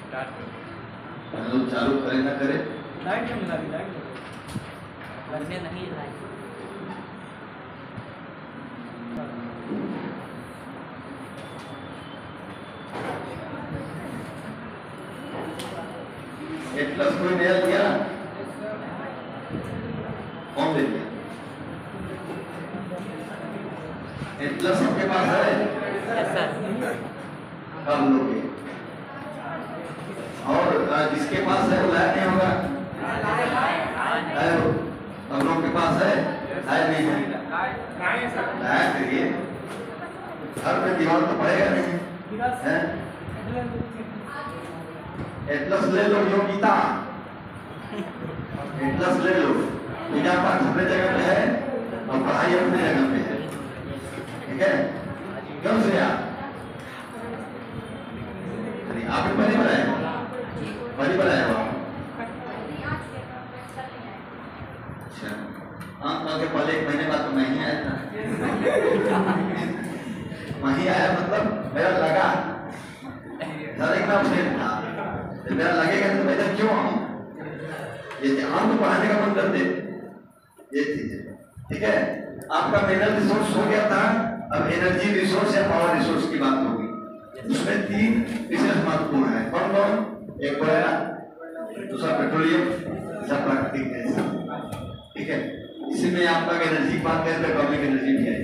लोग चालू करें ना करें, लाइट क्यों लगा दी? लाइट लगने नहीं लाइट। प्लस कोई नया दिया? कौन दे दिया? प्लस आपके पास है? कब लोगे? और जिसके पास है वो लाया नहीं होगा? हम लोग के पास है? लाया नहीं है? लाया करिए, घर में दीवार तो पड़ेगा नहीं है? प्लस ले लो योगिता, प्लस ले लो। पूजा पाठ अपने जगह पे है और पढ़ाई अपने जगह पे है, ठीक है? क्यों से आप बड़ी बनाए, बड़ी बनाए हो? अच्छा, हाँ, के पहले 1 महीने बाद तो मैं ही आया था। वहीं आया मतलब मेरा लगा था, मेरा लगेगा तो मैं इधर क्यों आऊं? ये हम तो पढ़ाने का मन करते, ये चीज है, ठीक है? आपका मिनरल रिसोर्स हो गया था, अब एनर्जी रिसोर्स या पावर रिसोर्स की बात होगी। उसमें 3 विशेष महत्वपूर्ण है। कौन कौन? एक कोयला, दूसरा पेट्रोलियम, तीसरा प्राकृतिक गैस, ठीक है? इसी में आपका एनर्जी बात करें तो एटॉमिक एनर्जी भी है,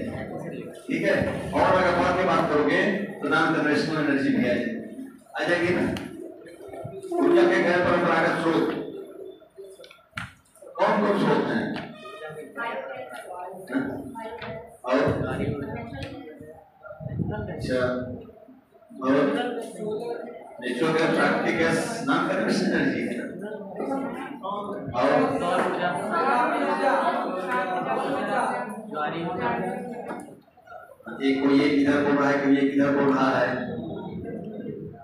ठीक है? और अगर बात की बात करोगे तो नॉन कन्वेंशनल एनर्जी भी आ जाएगी ना। ऊर्जा के गैर परंपरागत स्रोत कौन कौन स्रोत हैं? और अच्छा, और नेचुरल गैस, प्राकृतिक गैस नॉन कन्वेंशनल एनर्जी है। और एक कोई एक इधर बोल रहा है, कोई एक इधर बोल रहा है।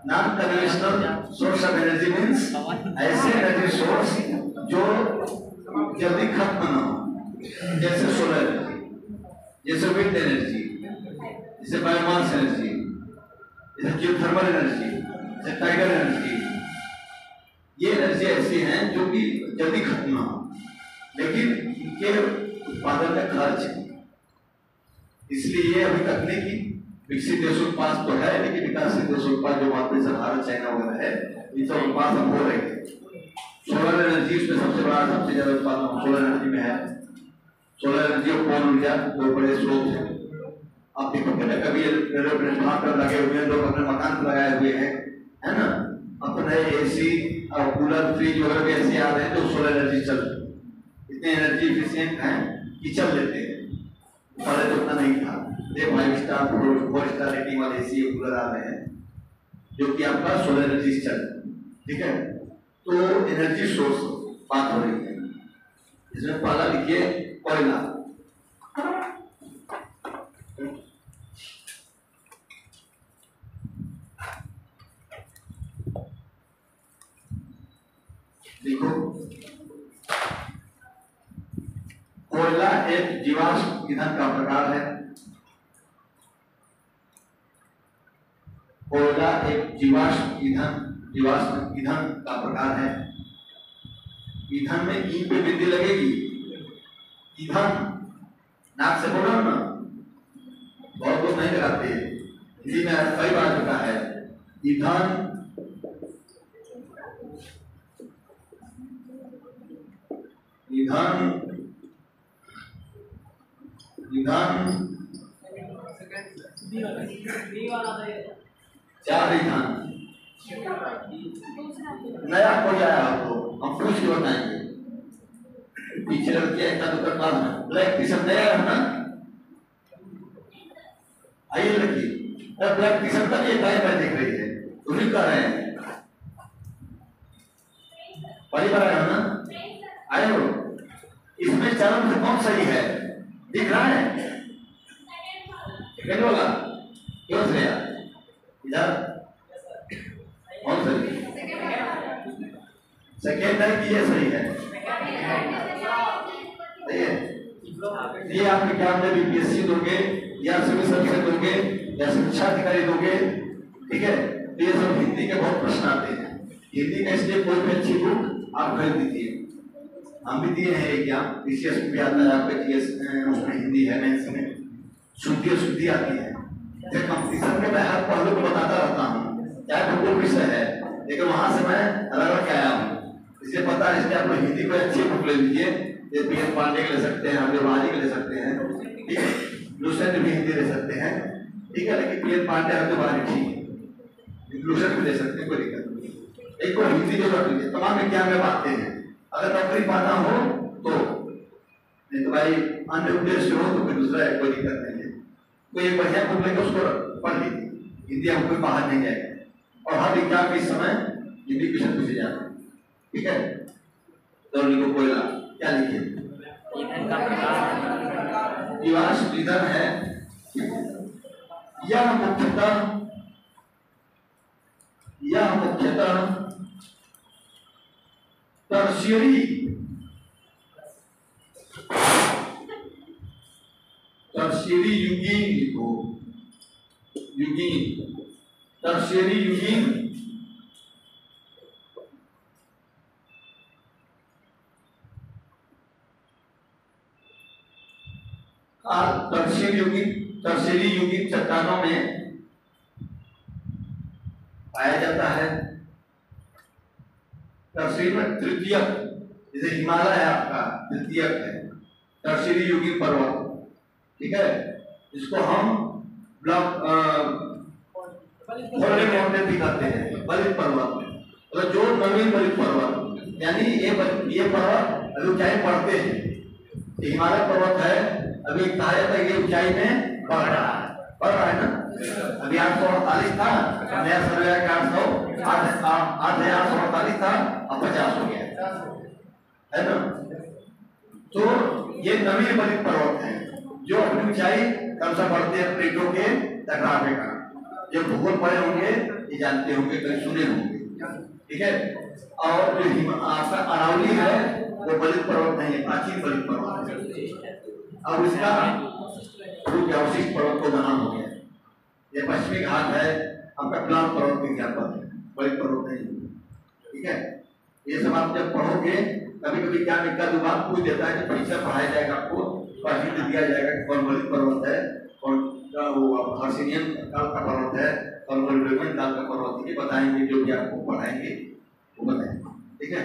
Non conventional source of energy means ऐसे एनर्जी सोर्स जो जल्दी खत्म ना हो, जैसे सोलर एनर्जी, जैसे विंड एनर्जी, जैसे बायोमास एनर्जी, जैसे जियोथर्मल एनर्जी, जैसे टाइडल एनर्जी। ये एनर्जी ऐसी हैं जो कि जल्दी खत्म ना हो, लेकिन इनके उत्पादन में खर्च है, इसलिए अभी तकनीकी विकसित देशों के पास तो है, लेकिन विकासशील देशों के पास जो मात्रा से भारत, चाइना वगैरह है, इन सब के पास अब हो रही है। सोलर एनर्जी उसमें सबसे बड़ा, सबसे ज्यादा उत्पादन सोलर एनर्जी में है। सोलर एनर्जी और पवन ऊर्जा दो बड़े स्रोत हैं। आप देखोगे ना, कभी प्लेटफॉर्म पर लगे हुए हैं लोग, अपने मकान पर लगाए हुए हैं, है ना? अपने एसी और कूलर, फ्रिज वगैरह भी ऐसे आ रहे हैं जो सोलर एनर्जी चल, इतने एनर्जी इफिशियंट हैं कि चल लेते हैं। पहले तो उतना नहीं था। 5 स्टार 4 स्टार रेटिंग वाले एसी कूलर आ रहे हैं जो कि आपका सोलर एनर्जी से चल, ठीक है? तो एनर्जी सोर्स बात हो रही है। इसमें पहला लिखिए कोयला। देखो, कोयला एक जीवाश्म ईंधन का प्रकार है। कोयला एक जीवाश्म ईंधन का प्रकार है। ईंधन में ई पे बिंदी लगेगी। ईंधन नाक से बोलो ना, बहुत लोग नहीं लगाते, हिंदी में कई बार लिखा है ईंधन। ईंधन ईंधन चार ईंधन। नया कोई आया हो तो हम पूछ के बताएंगे। पीछे लड़की एक दुकान में ब्लैक टी शर्ट नया है ना, आइए लड़की, ब्लैक टी शर्ट का ये टाइम में देख रही है, तुम कर रहे हैं, पहली बार आए हो ना, आए हो। इसमें चारों में कौन सही है दिख रहा है? होगा क्यों से इधर कौन सही? सेकेंड है कि ये सही है? सही है। ये आप एग्जाम में बीपीएससी दोगे या सिविल सर्विस दोगे या शिक्षा अधिकारी दोगे, ठीक है? तो ये सब हिंदी के बहुत प्रश्न आते हैं। हिंदी का इसलिए कोई भी अच्छी बुक आप खरीद दीजिए। हम भी दिए हैं एग्जाम, पीसीएस में भी आता है आपका, जीएस उसमें हिंदी है, मेंस में शुद्धि आती है। कंपटीशन में मैं हर पहलू को बताता रहता हूँ, चाहे वो कोई विषय है, लेकिन वहां से मैं रगड़ के आया हूँ। इसे पता है, इसलिए आप लोग हिंदी को अच्छी बुक ले लीजिए, जैसे पीएन पांडे के ले सकते हैं, हम लोग के ले सकते हैं, ठीक है, लूसेंट भी हिंदी ले सकते हैं, ठीक है, लेकिन पीएन पांडे हम लोग ठीक है, इंक्लूजन भी दे सकते हैं, कोई दिक्कत नहीं। एक को हिंदी जो रख लीजिए, तमाम विज्ञान में बातें हैं। अगर नौकरी पाना हो तो, नहीं तो भाई अन्य उद्देश्य हो तो फिर दूसरा है, कोई दिक्कत नहीं है। कोई एक बढ़िया बुक लेकर उसको पढ़ लीजिए, हिंदी हम कोई बाहर नहीं जाएगा। और हर एग्जाम के समय हिंदी क्वेश्चन पूछे जाते हैं, ठीक है। तो लिखो कोयला, क्या लिखिए? जीवाश्म ईंधन है। यह मुख्यतः टर्शियरी यूगीन लिखो, यूगीन, टर्शियरी यूगीन टर्शियरी यूगीन चट्टानों में पाया जाता है। टर्शियरी में तृतीयक, जैसे हिमालय है आपका तृतीयक है, टर्शियरी यूगीन पर्वत, ठीक है, इसको हम ब्लॉक माउंटेन भी कहते हैं, बलित पर्वत। तो जो नवीन बलित पर्वत, यानी ये पर्वत अभी ऊंचाई बढ़ते हैं। हिमालय पर्वत है, अभी कहा जाता है ये ऊंचाई में बढ़ रहा है ना। अभी 848 था, नया सर्वे है 848 था, अब 50 हो गया है ना। तो ये नवीन बलित पर्वत है जो अपनी ऊंचाई कम से बढ़ते हैं प्लेटों के टकराव का। जो भूगोल पढ़े होंगे ये जानते होंगे, कहीं सुने होंगे, ठीक है। और जो आपका अरावली है वो बलित पर्वत नहीं है, प्राचीन बलित पर्वत है। अब इसका अवशिष्ट पर्वत को बना हो गया। ये पश्चिमी घाट है, आपका प्लान पर्वत के ज्ञापन है, बलित पर्वत नहीं, ठीक है। ये सब आप जब पढ़ोगे, कभी कभी क्या इक्का दुबार पूछ देता है कि परीक्षा पढ़ाया जाएगा, आपको प्रश्न दिया जाएगा कि कौन बलित पर्वत है, कौन वो हर्षिनियन काल का पर्वत है, कौन वोल्डेमन काल का पर्वत है, बताएंगे, जो भी आपको पढ़ाएंगे वो बताएंगे, ठीक है।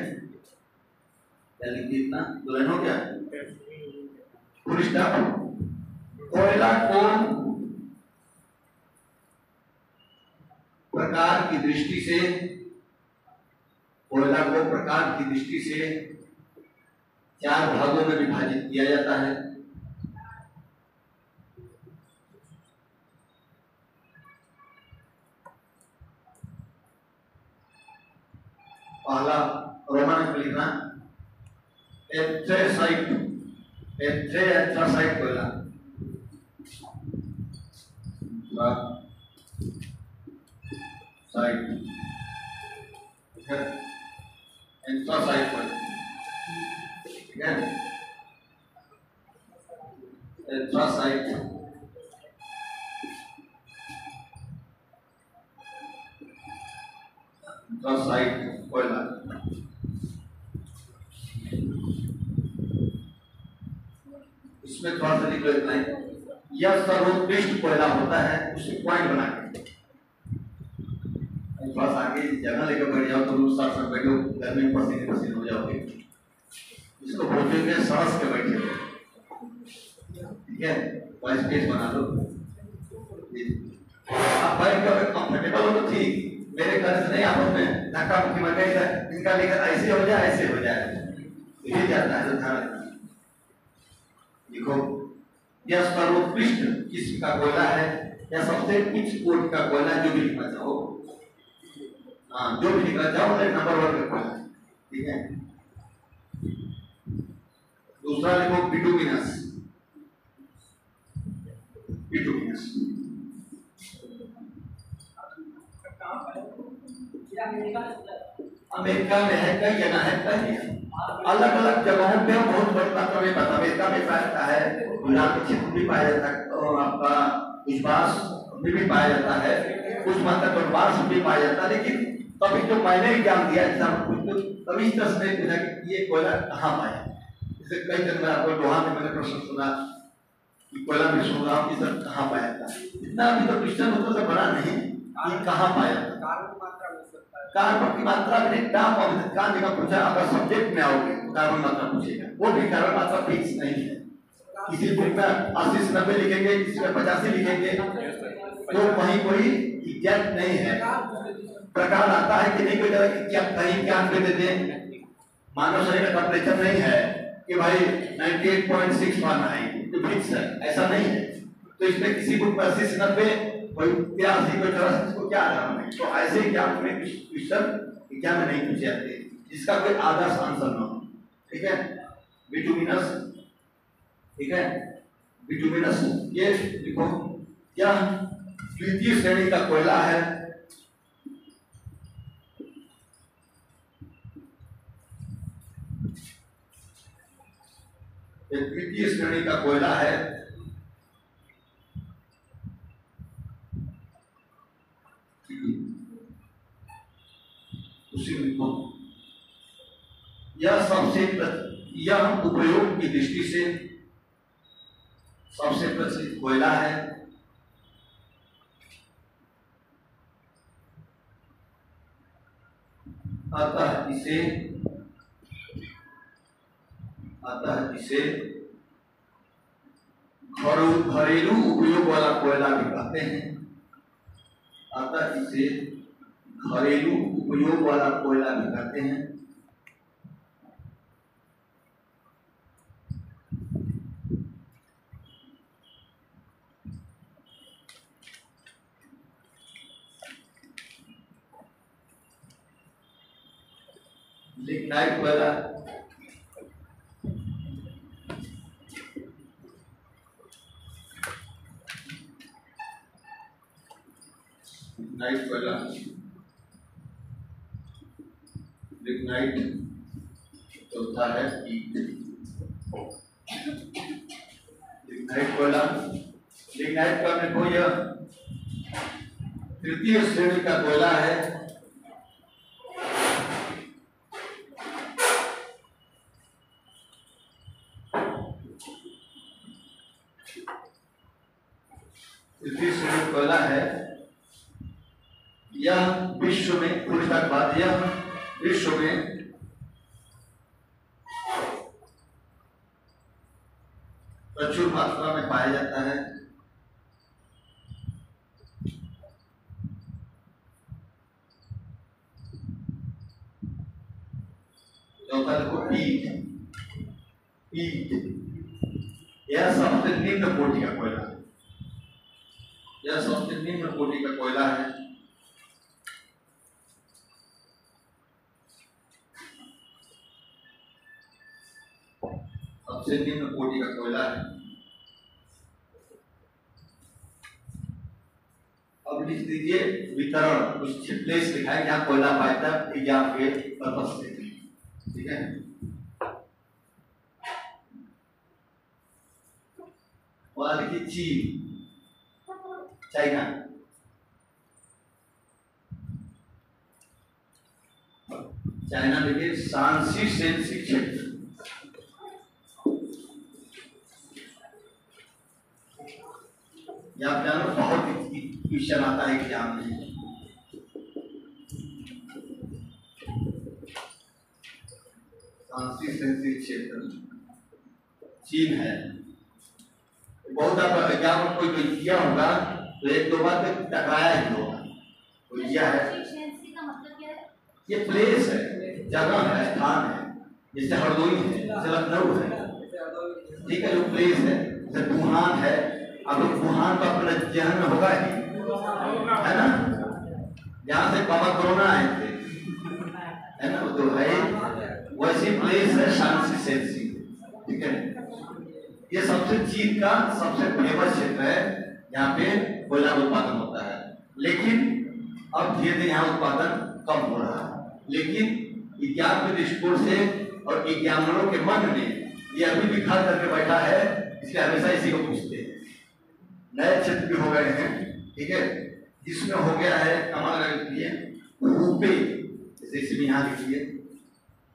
इतना दुल्हन हो गया। कोयला को प्रकार की दृष्टि से, कोयला को प्रकार की दृष्टि से 4 भागों में विभाजित किया जाता है। पहला रोमन लिखना एंथ्रेसाइट कोयला, एंथ्रासाइट कोयला, ठीक है। एंथ्रासाइट कोयला, इसमें थोड़ा सा लिख लेते हैं। यह सर्वोत्कृष्ट कोयला होता है, उसे पॉइंट बना के थोड़ा सा आगे जगह लेकर बैठ जाओ, तो लोग साथ बैठो, गर्मी में पसीने हो जाओगे। इसको बोलेंगे सांस के बैठे, ठीक है, वाइस स्पेस बना लो। आप बैठ कर कंफर्टेबल हो तो ठीक, मेरे घर से नहीं, आपस में धक्का मुक्की मत गई, इनका लेकर ऐसे हो जाए ऐसे हो जाए, ये जाता है। तो ध्यान रखना, देखो यह सर्वोत्कृष्ट किस्म का कोयला है, या सबसे उच्च कोटि का कोयला, जो भी लिखना चाहो, हाँ जो भी लिखना चाहो, नंबर 1 का कोयला, ठीक है। दूसरा लिखो बिटुमिनस, अमेरिका में है, कई जगह है, कई अलग अलग जगहों पे बहुत बड़ी मात्रा में पाता। अमेरिका में पाया है, यूनान के क्षेत्र में पाया जाता है, तो आपका विश्वास में भी पाया जाता है, कुछ मात्रा में बांस भी पाया जाता है, लेकिन तभी तो मैंने एग्जाम दिया तभी इस तरह से पूछा कि ये कोयला कहाँ पाया। जैसे कई दिन में आपको लोहा में मैंने प्रश्न सुना कि कोयला में सुन रहा हूँ कि सर कहाँ पाया था, इतना अभी तो क्वेश्चन उत्तर से बना नहीं कि कहाँ पाया था। कार्बन की मात्रा में नाम का जगह पूछा, अगर सब्जेक्ट में आओगे तो कार्बन मात्रा पूछेगा, वो भी कार्बन मात्रा फिक्स नहीं है। किसी बुक में 80 से 90 लिखेंगे, किसी में 85 लिखेंगे, तो कहीं कोई एग्जैक्ट नहीं है। प्रकार आता है कि नहीं कोई तरह की क्या कहीं क्या दे देते हैं। मानव शरीर का टेम्परेचर नहीं है कि भाई 98.61 है तो फिक्स है, ऐसा नहीं है। तो इसमें किसी बुक में 80 से 90 कोई 83 कोई 84 को क्या आराम है। तो ऐसे एग्जाम में क्वेश्चन एग्जाम में नहीं पूछे जाते जिसका कोई आदर्श आंसर न हो। ठीक है, बिटुमिनस, ठीक है, बिटुमिनस ये देखो क्या द्वितीय श्रेणी का कोयला है। द्वितीय श्रेणी का कोयला है। उसी में यह उपयोग की दृष्टि से सबसे प्रसिद्ध कोयला है। अतः इसे घरेलू उपयोग वाला कोयला भी कहते हैं। अतः इसे घरेलू उपयोग वाला कोयला भी कहते हैं। लिग्नाइट कोयला, लिग्नाइट कोयला, लिग्नाइट होता है ईट। लिग्नाइट कोयला, लिग्नाइट का देखो यह तृतीय श्रेणी का कोयला है। तृतीय श्रेणी कोयला है। यह विश्व में पुरुषता के बाद यह विश्व में प्रचुर मात्रा में पाया जाता है। चौथा देखो ईट, ईट यह सबसे निम्न कोटि का कोयला है। यह सबसे निम्न कोटि का कोयला है। सबसे निम्न कोटि का कोयला है। अब लिख दीजिए वितरण, कुछ प्लेस लिखा है जहाँ कोयला पाया था एग्जाम के पर्पस से। ठीक है, वहां लिखिए चीन, चाइना, चाइना देखिए शांसी सेंसी क्षेत्र। आप जानो बहुत क्वेश्चन आता है एग्जाम में। शांसी सेंसी क्षेत्र चीन है। बहुत आप एग्जाम में कोई किया होगा तो एक दो बार तक टकराया ही होगा। तो यह है, ये प्लेस है, जगह है, स्थान है। जैसे हरदोई है, जैसे लखनऊ है, ठीक है, जो प्लेस है। जैसे वुहान है, अब वुहान तो अपने जहन में होगा ही, है ना, जहाँ से बाबा कोरोना आए थे, है ना, तो है वैसी प्लेस है शांसी सेंसी। ठीक है, ये सबसे चीन का सबसे फेमस क्षेत्र है यहाँ पे कोयला उत्पादन होता है। लेकिन अब धीरे धीरे यहाँ उत्पादन कम हो रहा है। लेकिन विज्ञान के दृष्टिकोण से और विज्ञानों के मन में ये अभी भी खा करके बैठा है, इसलिए हमेशा इसी को पूछते हैं। नए क्षेत्र भी हो गए हैं, ठीक है, जिसमें हो गया है कमाल लिए रूपे, जैसे भी यहाँ लिखिए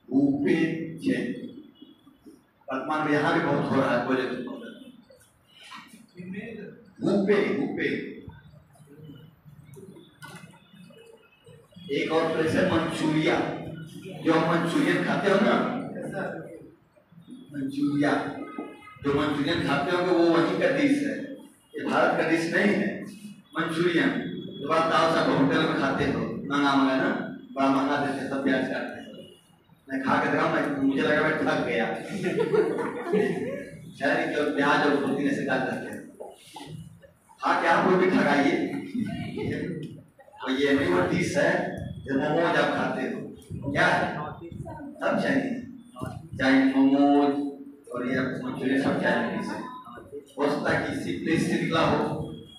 रूपे चेन, वर्तमान में यहाँ भी बहुत हो रहा है बोले तो रूपे रूपे। एक और प्लेस है मंचूरिया, जो हम मंचूरियन खाते हो ना, मंचूरिया जो मंचूरियन खाते हो वो वहीं का डिश है, ये भारत का डिश नहीं है। मंचूरियन जो आप दाल साहब होटल में खाते हो महंगा महंगा ना, बड़ा महंगा देते सब प्याज काटते हैं। मैं खा के देखा, मैं मुझे लगा मैं थक गया शहरी के प्याज और प्रोटीन से काट देते हैं, खा के आप लोग भी ठगाइए। और ये नहीं वो डिश है जो मोमोज आप खाते हो, क्या है सब चाइनीज मोमोज और ये मंचूरियन सब चाइनीज है। हो सकता है किसी प्लेस से निकला हो,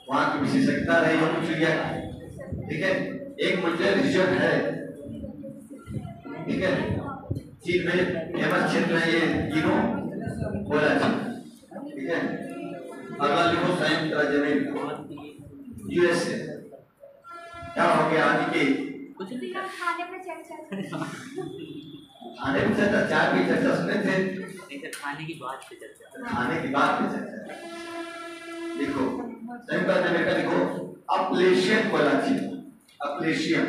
वहाँ की विशेषज्ञता रही हो मंचूरिया, ठीक है। एक मंचूरियन रिजल्ट है, ठीक है। चीन में फेमस क्षेत्र है ये तीनों बोला जाए, ठीक है। अगला लिखो संयुक्त राज्य अमेरिका, यूएसए। क्या हो गया आदि के कुछ नहीं, खाने पे चर्चा, खाने पे चर्चा, चाय पे चर्चा सुने थे, खाने की बात पे चर्चा, खाने की बात पे चर्चा। देखो संयुक्त राज्य अमेरिका लिखो अपलेशियन कोयला क्षेत्र, अपलेशियन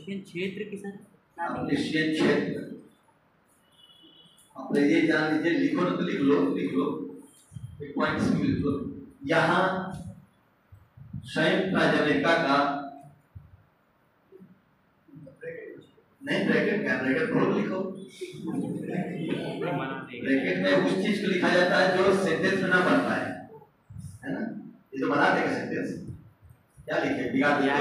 क्षेत्र की सर, अपलेशियन क्षेत्र। अब ये जान लीजिए, लिखो ना तो लिख लो एक पॉइंट से लिख लो। यहाँ संयुक्त राज्य अमेरिका का नहीं, ब्रैकेट क्या, ब्रैकेट खोल लिखो। ब्रैकेट में उस चीज को लिखा जाता है जो सेंटेंस में ना बन पाए, है ना। ये तो बना देगा सेंटेंस, क्या लिखे बिगाड़ दिया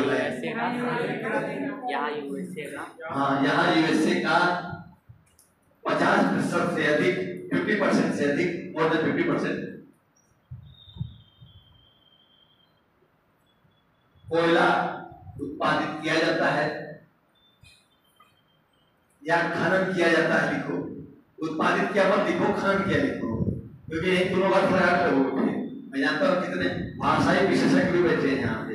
यहाँ यूएसए का, हाँ यहाँ यूएसए का 50% से अधिक, 50% से अधिक, मोर देन 50% कोयला उत्पादित किया जाता है या खनन किया जाता है। लिखो उत्पादित किया मत लिखो, खनन किया लिखो, क्योंकि ये दोनों बात फर्क लोगों में। मैं जानता हूँ कितने भाषाई विशेषज्ञ भी बैठे हैं यहाँ पे।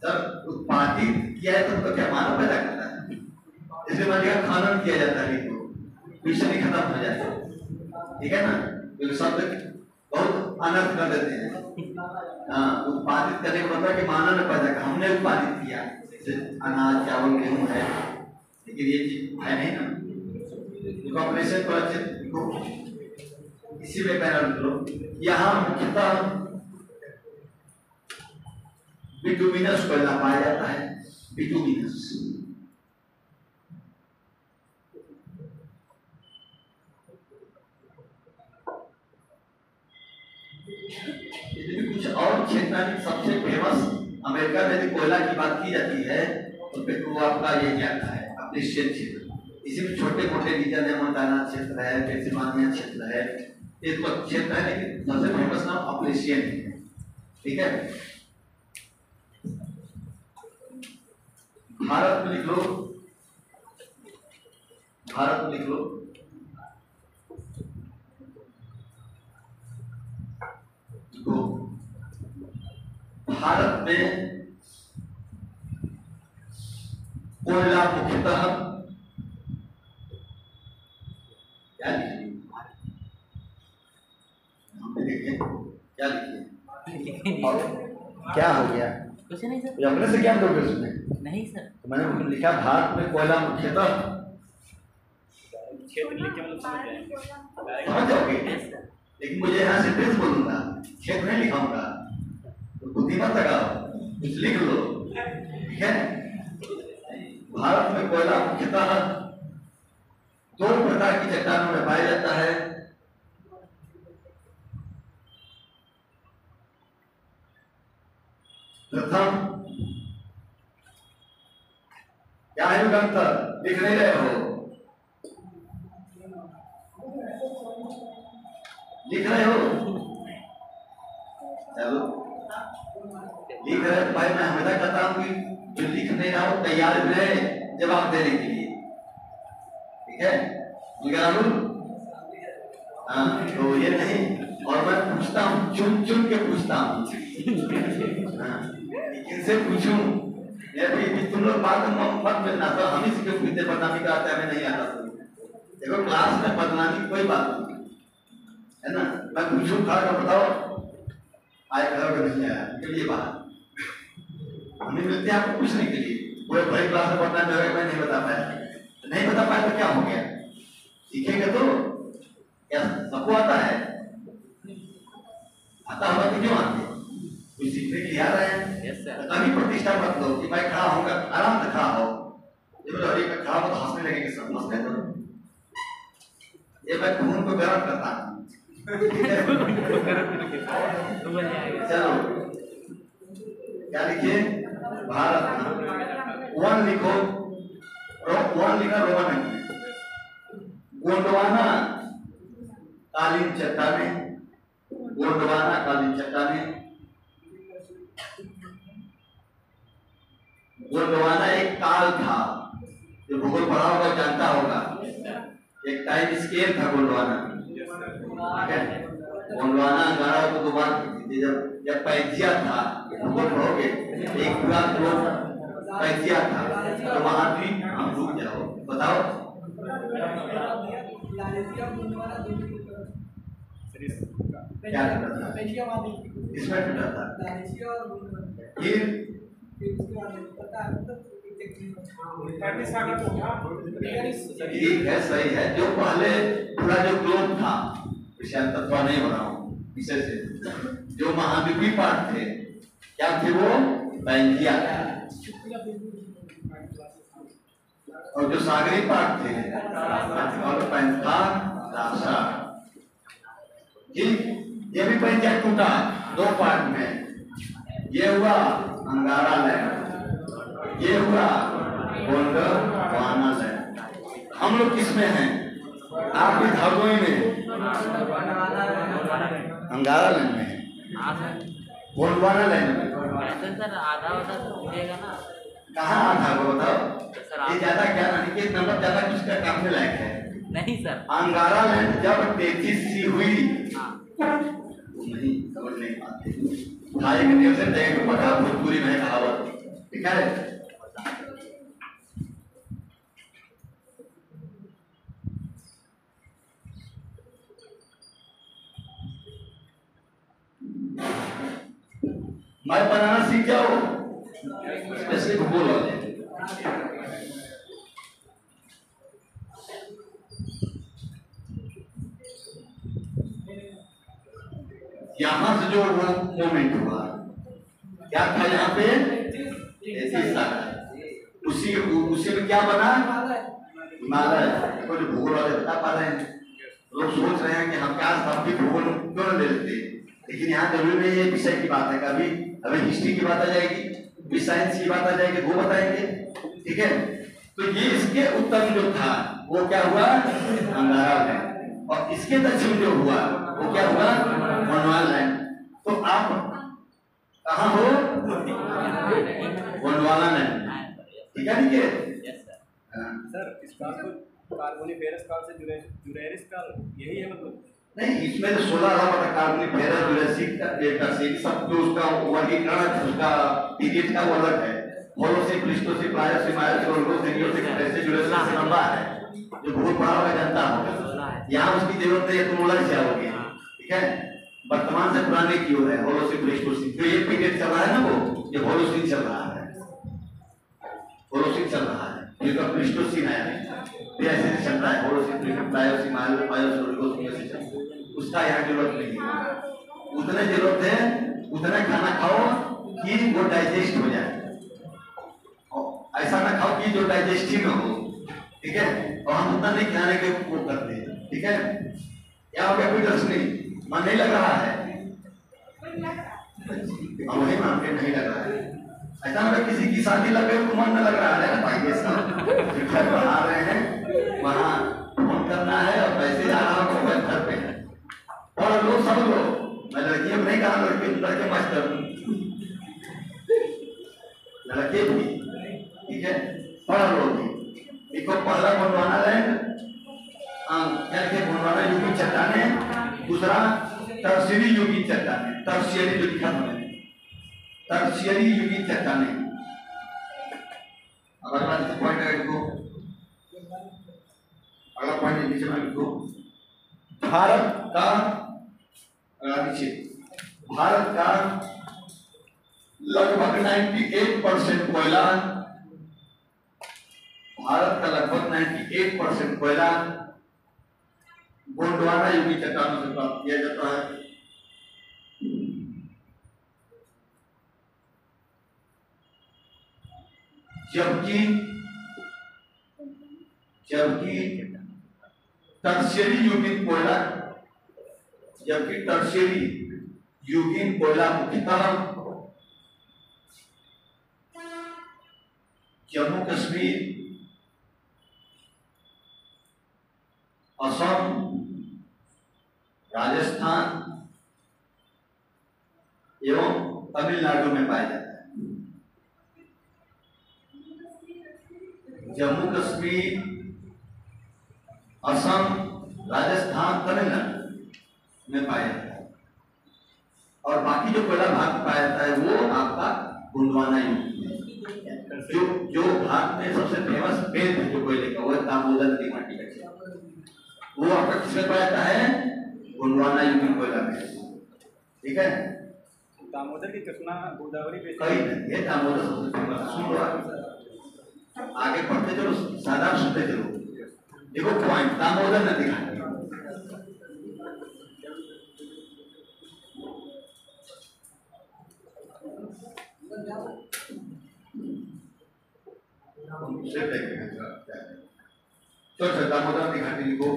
सर उत्पादित किया है तो क्या मानव पैदा करता है, इसलिए मान लिया खनन किया जाता है, लिखो विषय नहीं खत्म हो जाए, ठीक है ना। क्योंकि शब्द बहुत अनर्थ कर देते हैं। हाँ, उत्पादित करने का मतलब कि मानव ने पैदा किया, हमने उत्पादित किया, जैसे अनाज चावल गेहूं है, लेकिन ये चीज है नहीं ना। ऑपरेशन को अच्छे देखो, इसी में पैनल लो। यहाँ मुख्यतः बिटुमिनस कोयला पाया जाता है, बिटुमिनस। कुछ और क्षेत्र सबसे फेमस अमेरिका में यदि कोयला की बात की जाती है तो फिर वो आपका ये क्या है, अपलेशियन क्षेत्र। इसी में छोटे मोटे रीजन है, मोंटाना क्षेत्र है, पेंसिल्वेनिया क्षेत्र है, ये तो क्षेत्र है, लेकिन सबसे फेमस नाम अपलेशियन है, ठीक है। भारत में लिख लो, भारत में लिख लो, भारत में कोयला मुख्यतः क्या लिखिए, देखिए क्या लिखिए, और क्या हो गया, कुछ नहीं सर, अपने से क्या दोगे उसमें, नहीं सर। तो मैंने लिखा भारत में कोयला मुख्यतः, क्षेत्र लिख के मतलब समझ जाओगे, लेकिन मुझे यहाँ से टेंस बोलूंगा, क्षेत्र नहीं लिखाऊंगा, तो बुद्धि मत लगाओ, कुछ लिख लो, ठीक है। भारत में कोयला मुख्यतः 2 प्रकार की चट्टानों में पाया जाता है। प्रथम क्या है युगांतर, लिख नहीं रहे हो, लिख रहे हो, चलो लिख रहे हो भाई। मैं हमेशा कहता हूँ कि जो लिख नहीं रहा हो तैयार भी रहे जवाब देने के लिए, ठीक है। राहुल हाँ, तो ये नहीं और मैं पूछता हूँ, चुन चुन के पूछता हूँ। इनसे पूछूं तुम लोग बात मत मिलना, तो हम ही सीखे पूछते बदनामी का आता है, हमें नहीं आता। देखो क्लास में बदनामी कोई बात नहीं है ना। मैं पूछूं खड़ा कर बताओ आए खड़ा कर नहीं आया के लिए बात हमें मिलते हैं आपको पूछने के लिए। पूरे बड़ी क्लास में बदनामी हो गया, मैं नहीं बता पाया, तो नहीं बता पाया तो क्या हो गया? सीखेंगे तो क्या सबको आता है? आता होगा तो क्यों आते? कुछ सीखने के लिए आ रहे हैं। तभी प्रतिष्ठा मत लो कि मैं खड़ा होऊंगा, आराम से खड़ा हो। ये बोलो अरे मैं खड़ा हो तो हंसने लगेंगे सब, हंसने दो। ये मैं खून को गर्म करता हूँ। चलो क्या लिखिए? भारत। वन लिखो, वन लिखा रोमन में। गोंडवाना कालीन चट्टानें, गोंडवाना कालीन चट्टानें। गोंडवाना एक काल था, जो भूगोल पढ़ा होगा जानता होगा, एक टाइम स्केल था गोंडवाना। गोंडवाना अंगारा को दो बार जब पैजिया था, भूगोल पढ़ोगे, एक पूरा पैजिया था, तो वहां भी हम रुक जाओ, बताओ क्या इसमें टूटा था। फिर ठीक है, सही है। जो पहले पूरा जो ग्लोब था, विषय तत्व नहीं बनाओ विषय से, जो महाद्वीपीय पाठ थे क्या थे? वो पैंजिया और जो सागरी पाठ थे और पैंथा। ठीक, ये भी पैंजिया टूटा दो पार्ट में। ये हुआ अंगारा लैंड, ये हुआ गोंडवाना लैंड। हम लोग किसमें हैं? आप भी धागोई में अंगारा लैंड में है, गोंडवाना लैंड में। सर आधा होगा ना, कहाँ आधा को बताओ? ये ज्यादा क्या नहीं, नंबर ज्यादा कुछ का काम में लायक है नहीं सर। अंगारा लैंड जब 33 हुई, नहीं समझ नहीं पाते। भाई के देव से देख पढ़ा भोजपुरी में कहावत, ठीक है? मैं बनाना सीख जाओ, स्पेशली भूगोल वाले। यहां से जो वो मोमेंट हुआ क्या था? यहाँ पे उसी में क्या बना? हिमालय। तो जो भूगोल वाले बता पा रहे हैं, लोग सोच रहे हैं कि हम क्या सब भी भूगोल क्यों न ले लेते, लेकिन यहाँ जरूरी नहीं है विषय की बात है। कभी अभी हिस्ट्री की बात आ जाएगी, भी साइंस की बात आ जाएगी, वो बताएंगे, ठीक है? तो ये इसके उत्तर जो था वो क्या हुआ? अंगारा लैंड। और इसके दक्षिण जो हुआ वो क्या हुआ? गोंडवाना लैंड। तो आप कहाँ हो? गोंडवाना लैंड, ठीक है? ठीक है सर, इस काल को कार्बोनिफेरस काल से जुरैरिस काल यही है मतलब? नहीं, इसमें तो 16 था कार्बोनिफेरस, जुरासिक का सब जो उसका वर्गीकरण है, उसका पीरियड का वो अलग है। होलोसिक, प्लीस्टोसिक, प्लायोसिक, मायोसिक, ओलिगोसिक, नियोसिक, ऐसे जुरासिक से लंबा है, जो बहुत बड़ा होगा जनता होगा। यहाँ उसकी जरूरत नहीं है, तुम उलझ जाओगे, ठीक है? वर्तमान से पुराने की ओर है होलोसिक, प्लीस्टोसिक। जो ये पीरियड चल रहा है ना, वो ये होलोसिक चल रहा है, होलोसिक चल रहा है, जिसका प्लीस्टोसिन आया है, ऐसे चल रहा है होलोसिक, प्लायोसिक, मायोसिक, ओलिगोसिक। उसका यहाँ जरूरत नहीं है। उतने जरूरत है उतना खाना खाओ कि वो डाइजेस्ट हो जाए, ऐसा ना खाओ कि जो डाइजेस्ट ही ना हो, ठीक है? और हम उतना नहीं खाने के वो करते हैं, ठीक है? क्या हो गया? कोई दर्शनी मन नहीं लग रहा है, हम वही मानते नहीं लग रहा है। ऐसा ना किसी की शादी लग गई तो मन न लग रहा है भाई, ये सब घर पर आ रहे हैं, वहाँ फोन करना है और पैसे आ रहा हूँ घर पे है। और लोग सब लोग, मैं लड़कियों को नहीं कहा, लड़के मास्टर, लड़के भी, ठीक है? पढ़ लो भी। देखो पहला गोंडवाना लैंड, क्या लिखे? गोंडवाना यूपी चट्टानें। दूसरा टर्शियरी युगीन चट्टानें, टर्शियरी जो लिखा मैंने, टर्शियरी युगीन चट्टानें। अब अगला पॉइंट है इनको, अगला पॉइंट नीचे में लिखो, भारत का नीचे, भारत का लगभग 98% कोयला, भारत का लगभग 98% कोयला गोंडवाना युगीन चट्टानों से प्राप्त किया जाता है। जबकि टर्शियरी युगीन कोयला, जबकि टर्शियरी युगीन कोयला मुख्यतः जम्मू कश्मीर, असम, राजस्थान एवं तमिलनाडु में पाया जाता है। जम्मू कश्मीर, असम, राजस्थान, तमिलनाडु में पाया जाता है और बाकी जो कोयला भाग पाया जाता है वो आपका गोंडवाना युगीन है। जो भारत में सबसे फेमस पेड़ है जो कोयले का, वो है दामोदर नदी घाटी का क्षेत्र, वो आपका किसमें पाया जाता है? गोंडवाना युगीन कोयला में। ठीक है, दामोदर की कृष्णा गोदावरी पे कई नदी है, दामोदर सबसे फेमस। सुन लो, आगे पढ़ते चलो, सादा सुनते चलो। देखो पॉइंट, दामोदर नदी घाटी, चलो दामोदर नदी घाटी लिखो।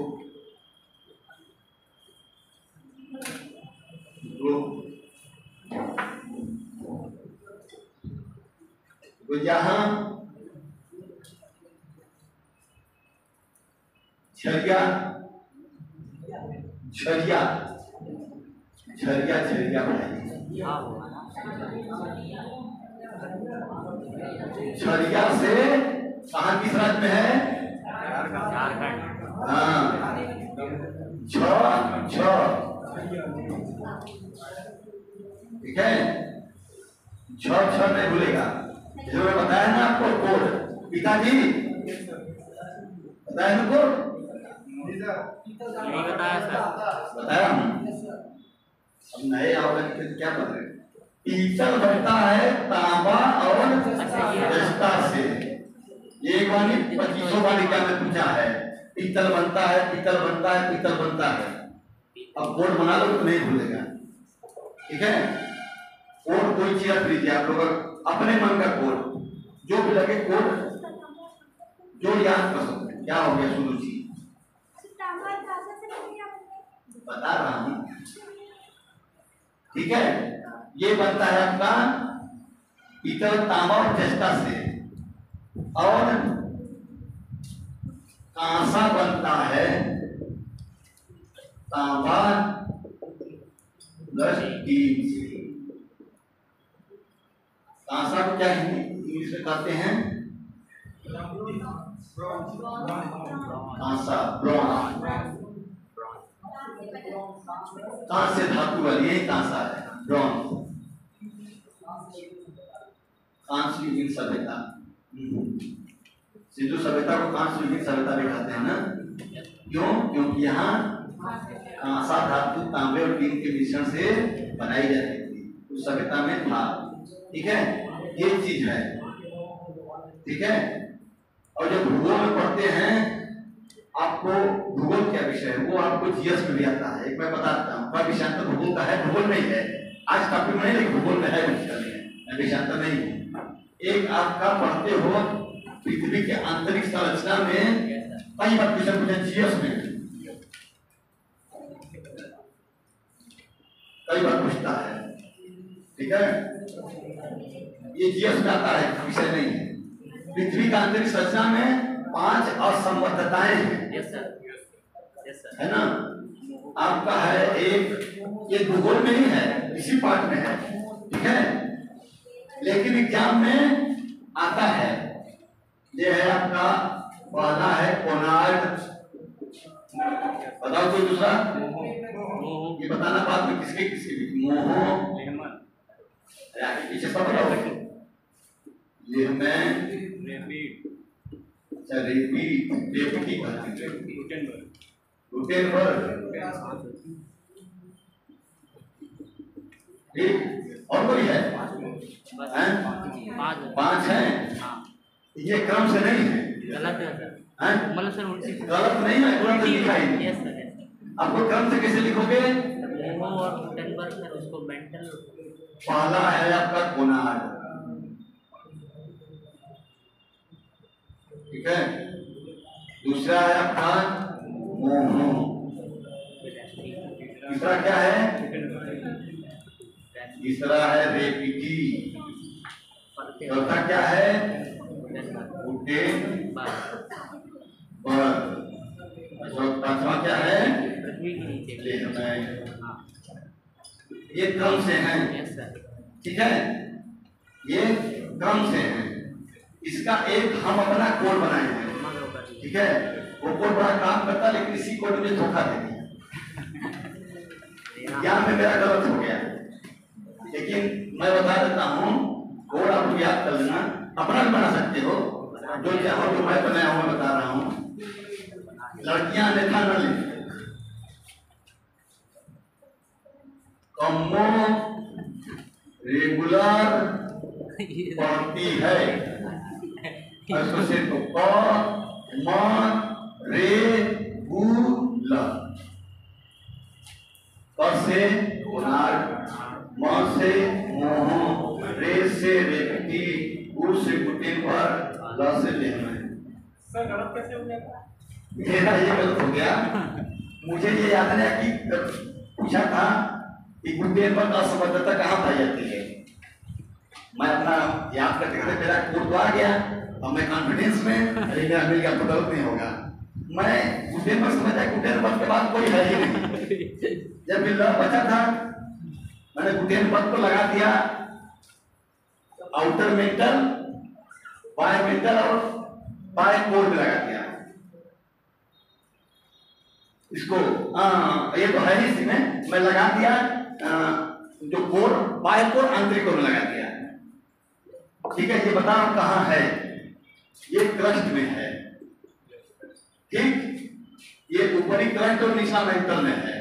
तो यहाँ झरिया झरिया झरिया झरिया झरिया से कहाँ किस राज्य में है? झारखंड। हाँ, ठीक है, छ नहीं भूलेगा। जो मैं बताया ना आपको कोड, पिताजी बताया ना कोड? नहीं बताया सर। बताया हूँ। अब नए आओगे तो क्या बता रहे? पीतल बनता है तांबा और जस्ता से। एक वाली 2500 वाली क्या में पूछा है? पीतल बनता है, पीतल बनता है, पीतल बनता है। अब कोड बना लो तो नहीं भूलेगा। ठीक है, कोड कोई चीज रख लीजिए आप लोग अपने मन का कोड, जो भी लगे कोड जो याद कर सकते। क्या हो गया सुनो जी? बता रहा हूं। ठीक है, ये बनता है आपका पीतल, तांबा और जस्ता से, और कांसा बनता है तांबा प्लस टीन से। कांसा को क्या इंग्लिश में कहते हैं? कांसा, ब्रॉन्ज। कांस्य धातु वाली यही कांसा है, ब्रॉन्ज। कांस्य युगीन सभ्यता, सिंधु सभ्यता को कांस्य युगीन सभ्यता भी कहते हैं ना। क्यों? क्योंकि यहाँ कांसा धातु तांबे और टीन के मिश्रण से बनाई जाती थी, उस सभ्यता में था। ठीक है, ये चीज है। ठीक है, और जब भूगोल में पढ़ते हैं, आपको भूगोल क्या विषय है वो आपको जीएस में भी आता है। एक मैं बताता हूँ, कोई विषयांतर भूगोल का है, भूगोल नहीं है आज टॉपिक में, लेकिन भूगोल में है, मैं विषयांतर नहीं हूँ। एक आपका पढ़ते हो पृथ्वी के आंतरिक संरचना में कई बार क्वेश्चन पूछे जीएस में, कई बार पूछता है। ठीक है, ये जीएस में आता है, विषय नहीं है। पृथ्वी का आंतरिक संरचना में 5 असंबद्धताएं हैं। यस सर, यस सर, है ना? आपका है एक, ये भूगोल में ही है, इसी पार्ट में है। ठीक है, लेकिन एग्जाम में आता है। ये है आपका पहला है कोनार्ड, बताओ कोई दूसरा? ये बताना बाद में किसके किसके बीच मोह लेहमन आगे पीछे सब बताओ लेहमन रेपिड अच्छा रेपी गुटेनबर्ग ठीक और कोई है हैं? पांच है ये क्रम से नहीं है गलत है सर हैं? मतलब सर उल्टी गलत नहीं है क्रम से लिखा ही नहीं यस सर यस आपको क्रम से कैसे लिखोगे मोह और गुटेनबर्ग सर उसको मेंटल पहला है आपका गोनाड ठीक है दूसरा है आपका मोह तीसरा क्या है तीसरा है रेपिटी चौथा क्या है पांचवा क्या है पृथ्वी के नीचे लेहमन ये क्रम से हैं यस सर ठीक है ये क्रम से हैं इसका एक हम अपना कोड बनाए हैं ठीक है वो कोड बड़ा काम करता है लेकिन इसी कोड में धोखा दे दिया ज्ञान में मेरा गलत हो गया लेकिन मैं बता देता हूँ कोड आप लोग याद कर लेना अपना भी बना सकते हो जो चाहो जो मैं बनाया हूँ मैं बता रहा हूँ लड़कियां अन्यथा न लिखें कम्मो रेगुलर पढ़ती है ऐसे से तो क म रे गु ल क से गोनार्ड म से मोह रे से रेपटी गु से गुटेनबर्ग ल से लेहमन सर गलत कैसे हो गया मेरा ये गलत हो गया मुझे ये याद नहीं आया कि पूछा था कि गुटेनबर्ग असमर्थता कहाँ पाई जाती है मैं अपना याद करते करते मेरा कोड तो आ गया अब मैं कॉन्फिडेंस में अरे मेरा मिल गया तो गलत नहीं होगा मैं गुटेनबर्ग समझा गुटेनबर्ग के बाद कोई है ही नहीं जब मिल बचा था मैंने गुटेनबर्ग को लगा दिया आउटर मेंटल बाय मेंटल और बाय कोड में लगा दिया इसको ये तो है ही इसी में मैं लगा दिया जो कोड बाय कोड आंतरिक कोड में लगा दिया ठीक है ये बताओ कहाँ है ये क्रस्ट में है ठीक ये ऊपरी क्रस्ट और निचला मेंटल में है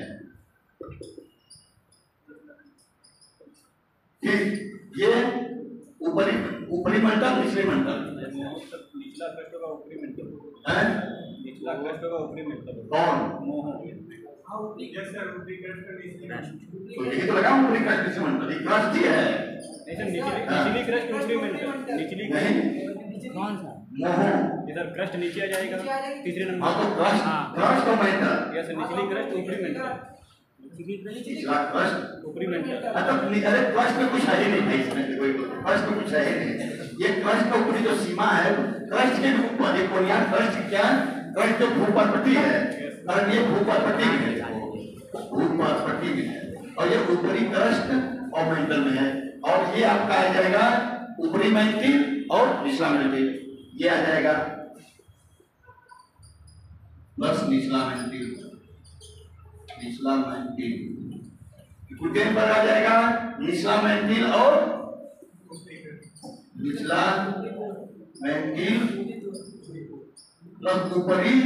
ठीक ये ऊपरी ऊपरी मेंटल निचले मेंटल निचला क्रस्ट होगा ऊपरी मेंटल है निचला क्रस्ट होगा ऊपरी मेंटल कौन मोह जैसे ऊपरी क्रस्ट का निचला तो यही तो लगा ऊपरी क्रस्ट निचले मेंटल ये क्रस्ट ही है ऐसे निचली क्रस्ट ऊपरी मेंटल निचली नहीं कौन सा मोह इधर क्रस्ट नीचे आ जाएगा तीसरे हाँ नंबर तो क्रस्ट क्रस्ट और मेंटल यस निचली क्रस्ट ऊपरी मेंटल निचला क्रस्ट ऊपरी मेंटल अरे क्रस्ट में कुछ है ही नहीं भाई इसमें कोई क्रस्ट में कुछ है ही नहीं ये क्रस्ट का ऊपरी जो सीमा है क्रस्ट के ऊपर ये कोनियार क्रस्ट क्या क्रस्ट जो भूपर्पट्टी है और ये भूपर्पट्टी में है भूपर्पट्टी में है और ये ऊपरी क्रस्ट और मेंटल में है और ये आपका आ जाएगा ऊपरी मेंटल और निचला मेंटल ये आ जाएगा प्लस निचला मेंटल गुटेनबर्ग पर आ जाएगा निचला मेंटल और निचला मेंटल प्लस ऊपरी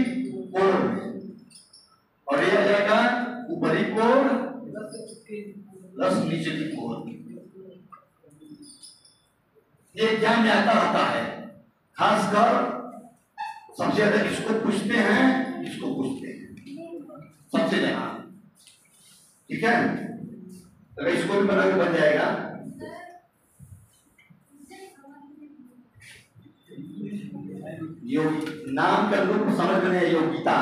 कोर और ये आ जाएगा ऊपरी कोर प्लस निचली कोर ये एग्जाम में आता रहता है खासकर सबसे ज्यादा इसको पूछते हैं इसको पूछते हैं सबसे ज्यादा ठीक है अगर इसको भी बना के बन जाएगा योगी नाम का रूप समझ में है योगिता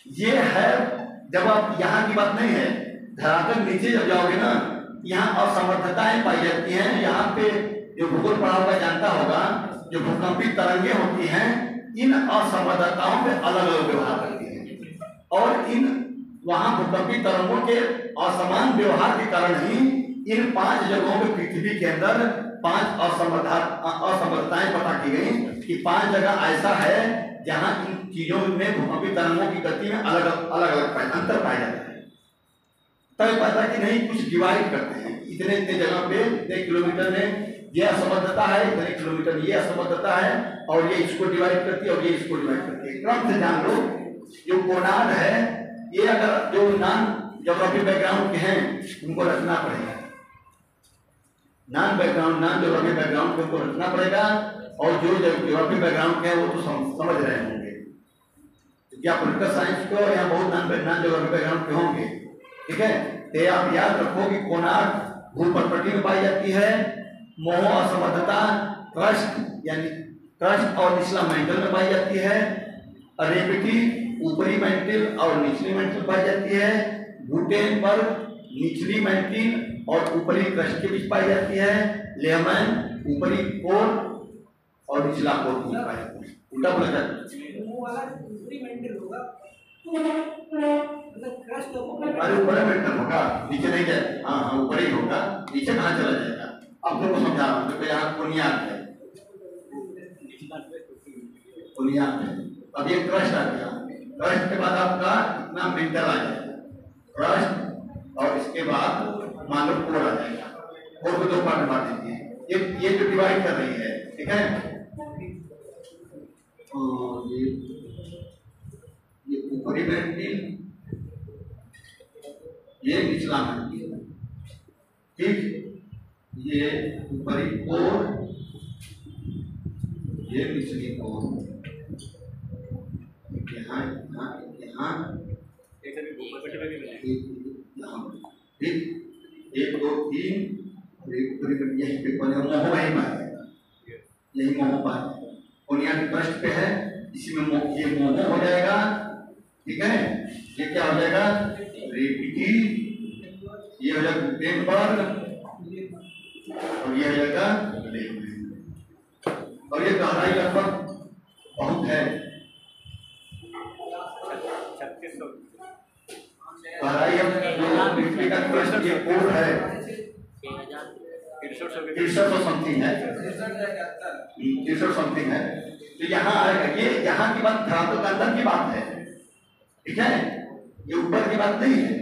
ये है जब आप यहाँ की बात नहीं है धरातल नीचे जब जाओगे ना यहाँ असमर्थताएं पाई जाती हैं यहाँ पे जो भूगोल पढ़ा हुआ जानता होगा जो भूकंपी तरंगे होती हैं इन असमर्थताओं पे अलग अलग व्यवहार करती हैं और इन वहां भूकंपी तरंगों के असमान व्यवहार के कारण ही इन 5 जगहों पे पृथ्वी के अंदर 5 असमर्थताएं पता की गई कि 5 जगह ऐसा है जहां इन चीजों में भूकंपी तरंगों की गति में अलग अलग अंतर पाए जाते हैं तय पता कि नहीं कुछ डिवाइड करते हैं, इतने इतने जगह पे इतने किलोमीटर में ये असमर्थता है, इतने किलोमीटर ये असमर्थता है, और ये इसको डिवाइड करती है और ये इसको डिवाइड करती है। क्रम से जान लो। जो गोनाड है, ये अगर जो नॉन ज्योग्राफी बैकग्राउंड के हैं उनको रखना पड़ेगा, नॉन ज्योग्राफी बैकग्राउंड के उनको रखना पड़ेगा, और जो ज्योग्राफी बैकग्राउंड के हैं वो तो समझ रहे होंगे, क्योंकि आप पॉलिटिकल साइंस को यहाँ बहुत नॉन ज्योग्राफी बैकग्राउंड के होंगे, ठीक है। तो आप याद रखो कि गोनाड भूपर्पटी में पाई जाती है, मोह असमर्थता क्रस्ट यानी क्रस्ट और निचला मेंटल में पाई जाती है, रेपिटी ऊपरी मेंटल और निचली मेंटल पाई जाती है, गुटेनबर्ग निचली मेंटल और ऊपरी क्रस्ट के बीच पाई जाती है, लेहमैन ऊपरी कोर और निचला कोर में पाई जाती है। उल्टा बोला जाता है, वो वाला ऊपरी मेंटल होगा, मतलब क्रस्ट अरे ऊपर मेंटल होगा, नीचे नहीं जाएगा। हाँ हाँ ऊपर ही होगा, नीचे कहाँ चला जाएगा? अब तुमको समझा रहा हूँ, क्योंकि यहाँ बुनियाद है, बुनियाद है। अब ये क्रस्ट आ गया, क्रस्ट के बाद आपका इतना मेंटल आ जाएगा, क्रस्ट, और इसके बाद मान लो कोर आ जाएगा। कोर को दो पार्ट में बांट देती है, ये जो डिवाइड कर रही है, ठीक है। तो ये ऊपरी मेंटल, ये निचला मेंटल, ठीक, ये ऊपरी कोर, ये निचली कोर, यहाँ यहाँ यहाँ ठीक, 1 2 3 यही पे बने मोह वही पाएगा, यही मोह पाएगा। बुनियादी क्रस्ट पे है, इसी में ये मोह हो जाएगा, ठीक है। ये क्या हो जाएगा? रेपिटी, ये हो जाएगा गुटेनबर्ग, और ये हो जाएगा लेहमैन। और ये गहराई लगभग बहुत है, 3600 गहराई जो पृथ्वी का क्रस्ट ये कोर है 6300 समथिंग है, 6300 समथिंग है। तो यहाँ आएगा, ये यहाँ की बात धरातल के अंदर की बात है, ठीक है, ये ऊपर की बात नहीं है,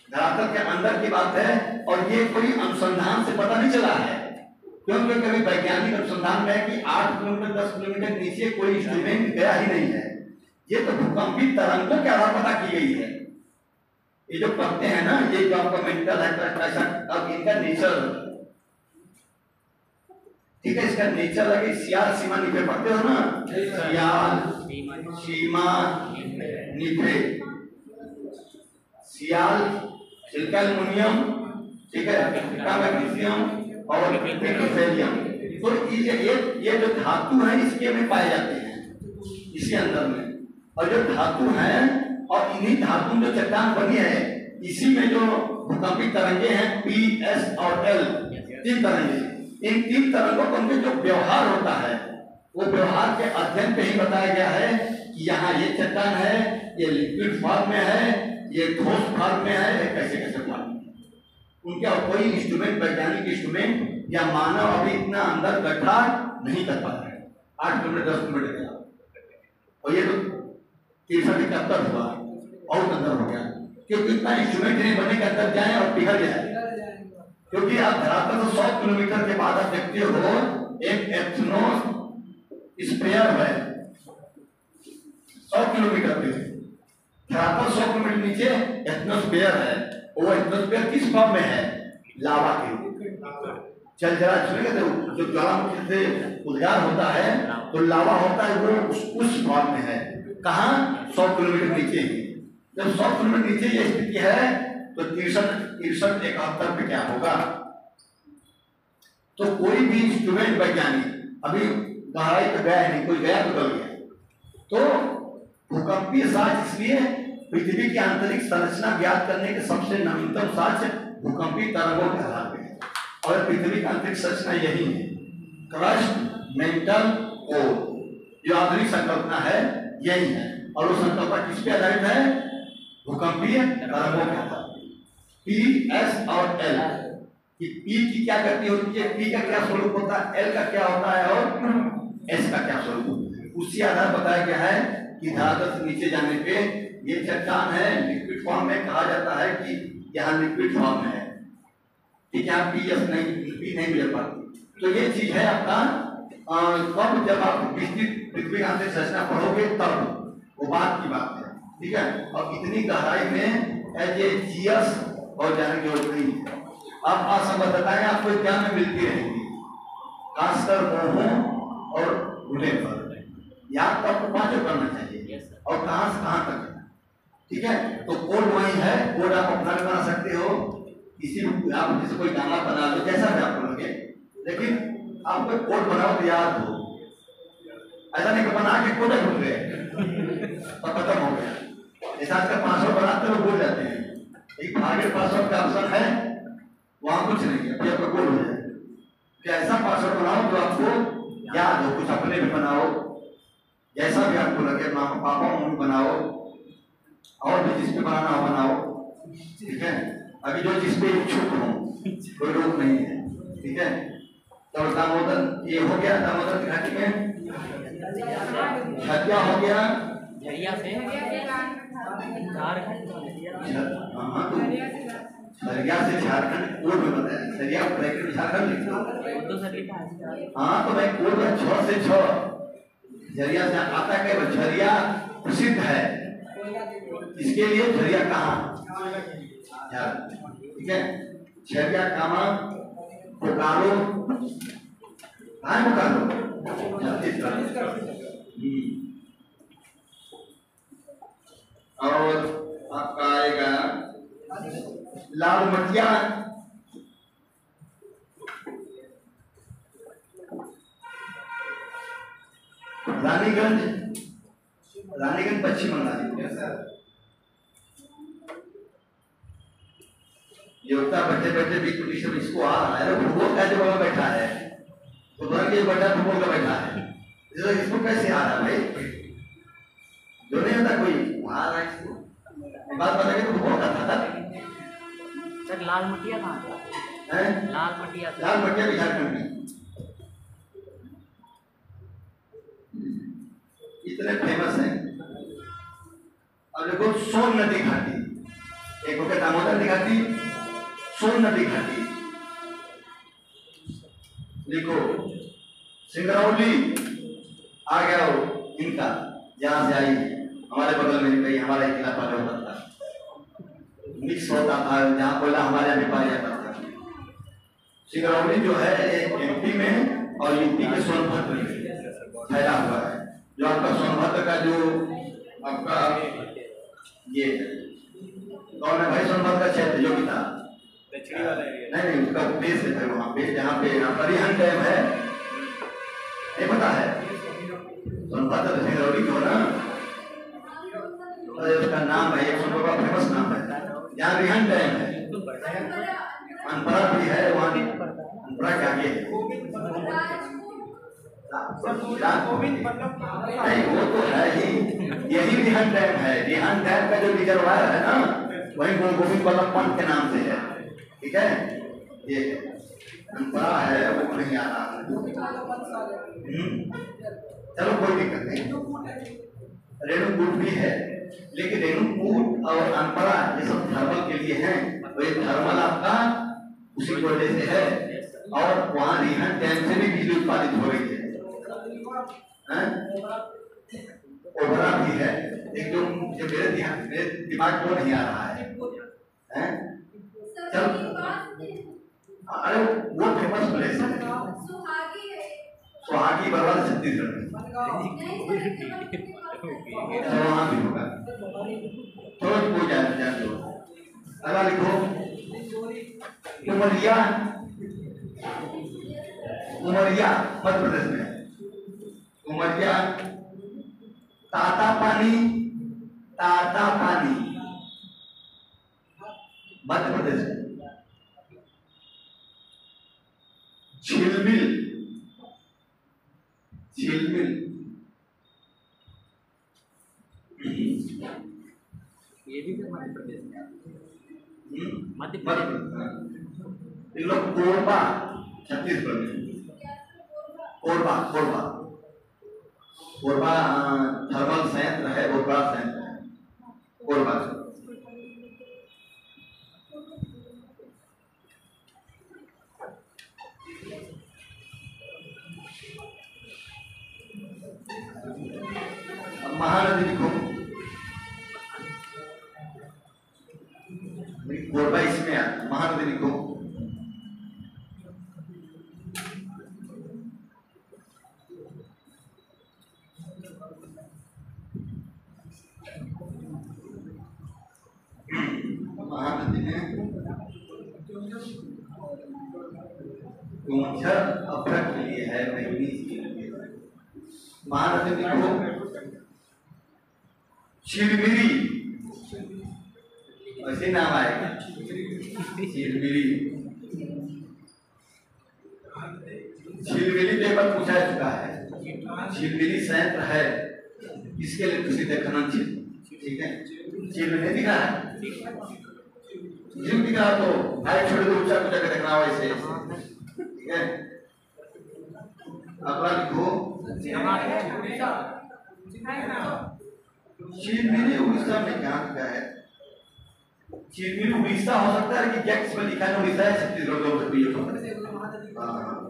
धरातल के अंदर की बात है। और ये कोई अनुसंधान से पता नहीं चला है, क्योंकि कभी वैज्ञानिक अनुसंधान में है कि 8 किलोमीटर 10 किलोमीटर नीचे कोई इंस्ट्रूमेंट गया ही नहीं है। ये तो भूकंपी तरंगों के आधार पता की गई है। ये जो पढ़ते हैं ना, ये जो आपका मेंटल है, अब इनका नेचर, ठीक है, इसका नेचर लगे। सियाल सीमा निफे पढ़ते हो ना, सियाल सीमा निफे, सियाल सिलिका एल्युमिनियम, ठीक है, मैग्नीशियम और पेट्रोलियम। तो ये जो धातु है इसके में पाए जाते हैं इसी अंदर में। और जो धातु है, और इन्हीं धातु जो चट्टान बनी है, इसी में जो भूकंपी तरंगे हैं P, S और L, 3 तरंगे, इन 3 तरंगों का उनके जो व्यवहार होता है, वो व्यवहार के अध्ययन पे ही बताया गया है कि यहाँ ये चट्टान है, ये लिक्विड फॉर्म में है, ये ठोस फॉर्म में है, ये कैसे कैसे फॉर्म में। उनके और कोई इंस्ट्रूमेंट, वैज्ञानिक इंस्ट्रूमेंट या मानव अभी इतना अंदर गड्ढा नहीं कर पा रहे हैं, 8 किलोमीटर 10 किलोमीटर का। और ये तो 63-71 हुआ, बहुत अंदर हो गया, क्योंकि इतना इंस्ट्रूमेंट नहीं बने के अंदर जाए और पिघल जाए। क्योंकि आप धरातल से 100 किलोमीटर के बाद आप देखते हो एक एथनोस स्पेयर है 100 किलोमीटर पे, धरातल 100 किलोमीटर नीचे एथनोस्फीयर है। वो एथनोस्फीयर किस फॉर्म में है? लावा के। चल जरा सुनेंगे तो जो ज्वालामुखी से उद्गार होता है तो लावा होता है, वो उस फॉर्म में है। कहाँ? 100 किलोमीटर नीचे ही। जब 100 किलोमीटर नीचे ये स्थिति है तो 63-71 पे क्या होगा? तो कोई भी इंस्ट्रूमेंट वैज्ञानिक अभी गहराई पे गया नहीं, कोई गया तो गल गया। तो भूकंपीय साक्ष्य, इसलिए पृथ्वी की आंतरिक संरचना ज्ञात करने के सबसे नवीनतम साक्ष्य भूकंपीय तरंगों के आधार पे है। और पृथ्वी की आंतरिक संरचना यही है, क्रस्ट, मेंटल, कोर। जो आधुनिक संकल्पना है यही है, और वो संकल्पना किस पे आधारित है? भूकंपीय तरंगों के आधार पे। P, S और L कि P की क्या गति होती है, P का क्या स्वरूप होता है, L का क्या होता है और S का क्या स्वरूप होता है। उसी आधार बताया गया है कि धरातल से नीचे जाने पे ये चट्टान है, लिक्विड फॉर्म में कहा जाता है कि यहाँ लिक्विड फॉर्म में है, ठीक है, आप पीएस नहीं मिल पाती। तो ये चीज है आपका कब जब आप पृथ्वी गांधी संरचना पढ़ोगे तब, वो बात की बात है, ठीक है। और इतनी गहराई में एज ए जीएस और जाने की जरूरत नहीं है। अब असंबद्धताएं आपको ज्ञान में मिलती रहेंगी, खासकर मोहों और भूले पर याद तो आपको 5 करना चाहिए और कहां से कहां तक, ठीक है। तो कोड वही है, कोड आप अपना बना सकते हो, किसी आप जैसे कोई गाना बना लो जैसा भी आप बोलोगे, लेकिन आपको कोड बनाओ तो याद हो, ऐसा नहीं कि बना के कोड भूल गए तो खत्म हो गया। जैसे आजकल पासवर्ड बनाते लोग भूल जाते हैं, एक आगे पासवर्ड का ऑप्शन है, वहां कुछ नहीं है, आपका कोड हो जाए। ऐसा पासवर्ड बनाओ जो आपको याद हो, कुछ अपने भी बनाओ, जैसा भी आपको लगे, माँ पापा मम्मी बनाओ, और भी जिस पे बनाना हो बनाओ, ठीक है। अभी जो जिस पे इच्छुक हो कोई रोक नहीं है, ठीक है। तो दामोदर ये हो गया, दामोदर की घाटी में छतिया हो गया, झरिया से झारखंड, झरिया से झारखंड कोड में बताया, झरिया ब्रैकेट झारखंड लिखो। हाँ तो मैं कोड में 6 से 6 झरिया से आता है। झरिया प्रसिद्ध है, इसके लिए झरिया कहाँ, ठीक है। झरिया कामा बोकारो, कहाँ है बोकारो, और आपका आएगा लाल मटिया, रानीगंज, रानीगंज पश्चिम बंगाल। योगता बैठे बैठे भी कंडीशन इसको आ रहा है, भूगोल का जगह बैठा है, तो बड़ा ये बैठा भूगोल का बैठा है, इसको कैसे आ रहा है भाई, जो नहीं होता कोई आ रहा है इसको, बात बताइए तो भूगोल का था सर। लाल मटिया कहाँ है? लाल मटिया भी झारखंड में। इतने फेमस है। अब देखो सोन नदी घाटी, एक हो गया दामोदर नदी घाटी, सोन नदी घाटी लिखो, सिंगरौली आ गया वो इनका, जहां से आई हमारे बगल में कहीं हमारा एक इलाका होता था, मिक्स होता था, जहाँ कोयला हमारे यहाँ भी पाया जाता था। सिंगरौली जो है एक एमपी में और यूपी के सोनभद्र में फैला हुआ है। जो आपका सोनभद्र का जो आपका ये कौन है भाई, सोनभद्र का क्षेत्र जो भी था, नहीं उसका बेस है वहाँ पे, जहाँ पे आपका रिहन डैम है, नहीं पता है, सोनभद्र सिंगरौली को ना, उसका नाम है, एक सोनभद्र का फेमस नाम है, यहाँ रिहन डैम है, अनपरा भी है, वहाँ अनपरा के आगे नहीं, वो तो है ही, यही रिहन डैम है। रिहन डैम का जो रिजर्वायर है ना, वही गोविंद बल्लभ पंत के नाम से है, ठीक है। ये अनपरा है, वो नहीं आ रहा, चलो कोई दिक्कत नहीं। रेणुकूट भी है, लेकिन रेणुकूट और अनपरा ये सब थर्मल के लिए हैं, तो ये थर्मल आपका उसी की वजह से है, और वहाँ रिहन डैम से भी बिजली उत्पादित हो रही है, ओबरा भी है, एक जो मेरे दिमाग को नहीं आ रहा है, चल अरे वो फेमस प्लेस है, सुहागी बरवाल छत्तीसगढ़ में, वहाँ भी होगा, थोड़ा कोई जान दो। अगला लिखो, उमरिया, उमरिया मध्य प्रदेश में, उमरिया, ताता पानी मध्य प्रदेश में, झिलमिल ये भी तो मध्य प्रदेश में, मध्य प्रदेश। इन लोग कोरबा छत्तीसगढ़ में, कोरबा थर्मल संयंत्र है, वो बड़ा संयंत्र है कोरबा। मुझे अभ्रक के लिए है, महीनी के लिए। महानदी को चिरमिरी ऐसे नाम आएगा, चिरमिरी। चिरमिरी पेपर पूछा जा चुका है। चिरमिरी संयंत्र है, इसके लिए प्रसिद्ध है खनन क्षेत्र। ठीक है, चिरमिरी दिखा है, जिम दिखा तो भाई छोटे तो ऊंचा ऊंचा के देखना वैसे। ठीक है, अगला लिखो चिरमिरी उड़ीसा में क्या है? चिरमिरी उड़ीसा हो सकता है कि क्या किसमें लिखा है उड़ीसा है, छत्तीसगढ़ हो सकती है।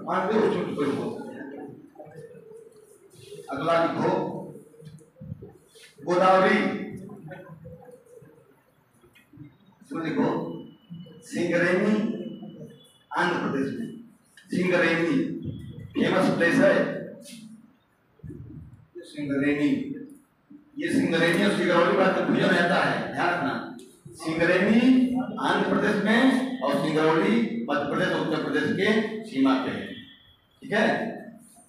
मानते हो छोटे कोई हो। अगला लिखो गोदावरी, लिखो सिंगरेनी, आंध्र प्रदेश में सिंगरेनी फेमस प्लेस है। सिंगरेनी, ये सिंगरेनी और सिंगरौली का कंफ्यूजन रहता है, ध्यान रखना। सिंगरेनी आंध्र प्रदेश में और सिंगरौली मध्य प्रदेश और उत्तर प्रदेश के सीमा पे है। ठीक है,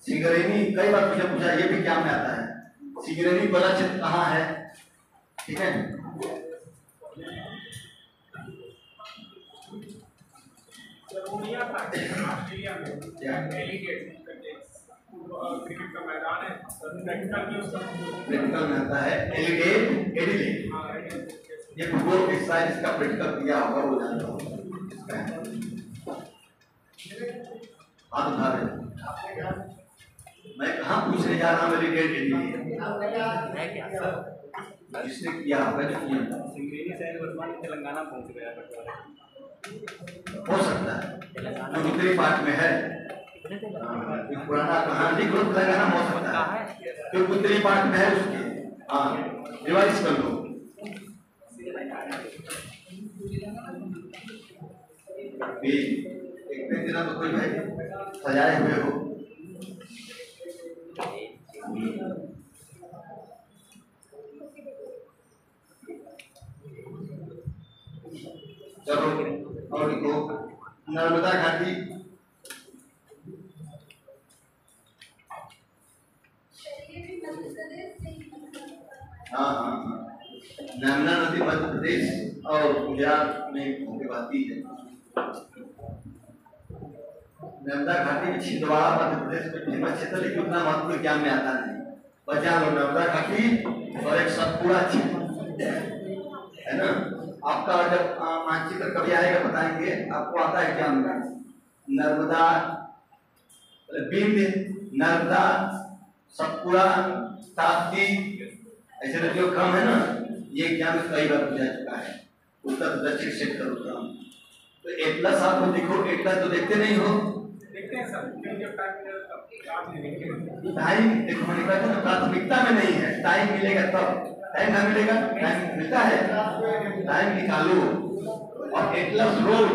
सिंगरेनी कई बार पूछा ये भी क्या में आता है। सिंगरेनी बड़ा क्षेत्र कहाँ है? ठीक है, ऑस्ट्रेलिया में एलिगेट क्रिकेट का मैदान है, प्रैक्टिकल में आता है एलिगेट एडिलेड। ये फुटबॉल के साइज का प्रैक्टिकल दिया होगा, वो जानता हूँ। हाथ उठा रहे, मैं कहाँ पूछने जा रहा हूँ? एलिगेट एडिलेड इसने किया होगा जो किया। सिंगरेनी शहर वर्तमान में तेलंगाना पहुंच गया है। हो सकता है जो उत्तरी पार्ट में है, पुराना कहानी लिख लो, तेलंगाना हो सकता है जो उत्तरी पार्ट में है उसके। हाँ, रिवाइज कर लो। एक व्यक्ति ना तो कोई भाई सजाए हुए हो। चलो और लिखो नर्मदा घाटी, हाँ हाँ, नर्मदा नदी मध्य प्रदेश और गुजरात में होके बहती है। नर्मदा घाटी में छिंदवाड़ा मध्य प्रदेश में फेमस क्षेत्र, लेकिन उतना महत्व ज्ञान में आता नहीं। बचा लो नर्मदा घाटी और एक सतपुड़ा क्षेत्र है ना। आपका जब मानचित्र कभी आएगा बताएंगे, आपको आता है क्या? नर्मदा, बिंद, नर्मदा, सतपुड़ा, ताप्ती, ऐसे जो क्रम है ना, ये ज्ञान कई बार पूछा चुका है। उत्तर दक्षिण क्षेत्र उत्तम। तो एटलस आपको देखो, एटलस तो देखते नहीं हो। देखते हैं सर, टाइम देखो, मैंने कहा था ना प्राथमिकता में नहीं है, टाइम मिलेगा तब। टाइम ना मिलेगा, टाइम मिलता है, टाइम निकालो। और एटलस रोड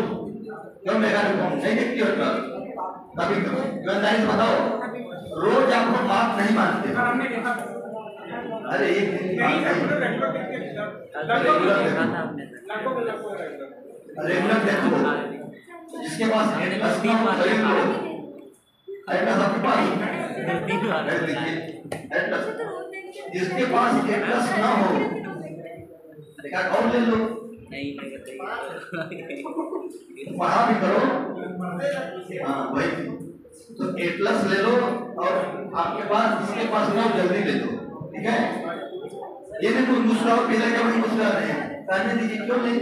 क्यों मेघालय नहीं देखती हो? कभी ईमानदारी से बताओ, रोज आपको बात नहीं मानते। अरे एक दिन रेगुलर देखो, जिसके पास एटलस ना हो खरीद लो। एटलस आपके पास देखिए, एटलस जिसके पास एटलस ना हो देखा और ले लो, पढ़ा भी करो। हाँ वही, तो एटलस ले लो और आपके पास जिसके पास ना हो जल्दी ले लो। ठीक है, ये नहीं कोई मुस्कुराओ, पहले क्या वही मुस्कुरा रहे हैं, कहने दीजिए क्यों नहीं,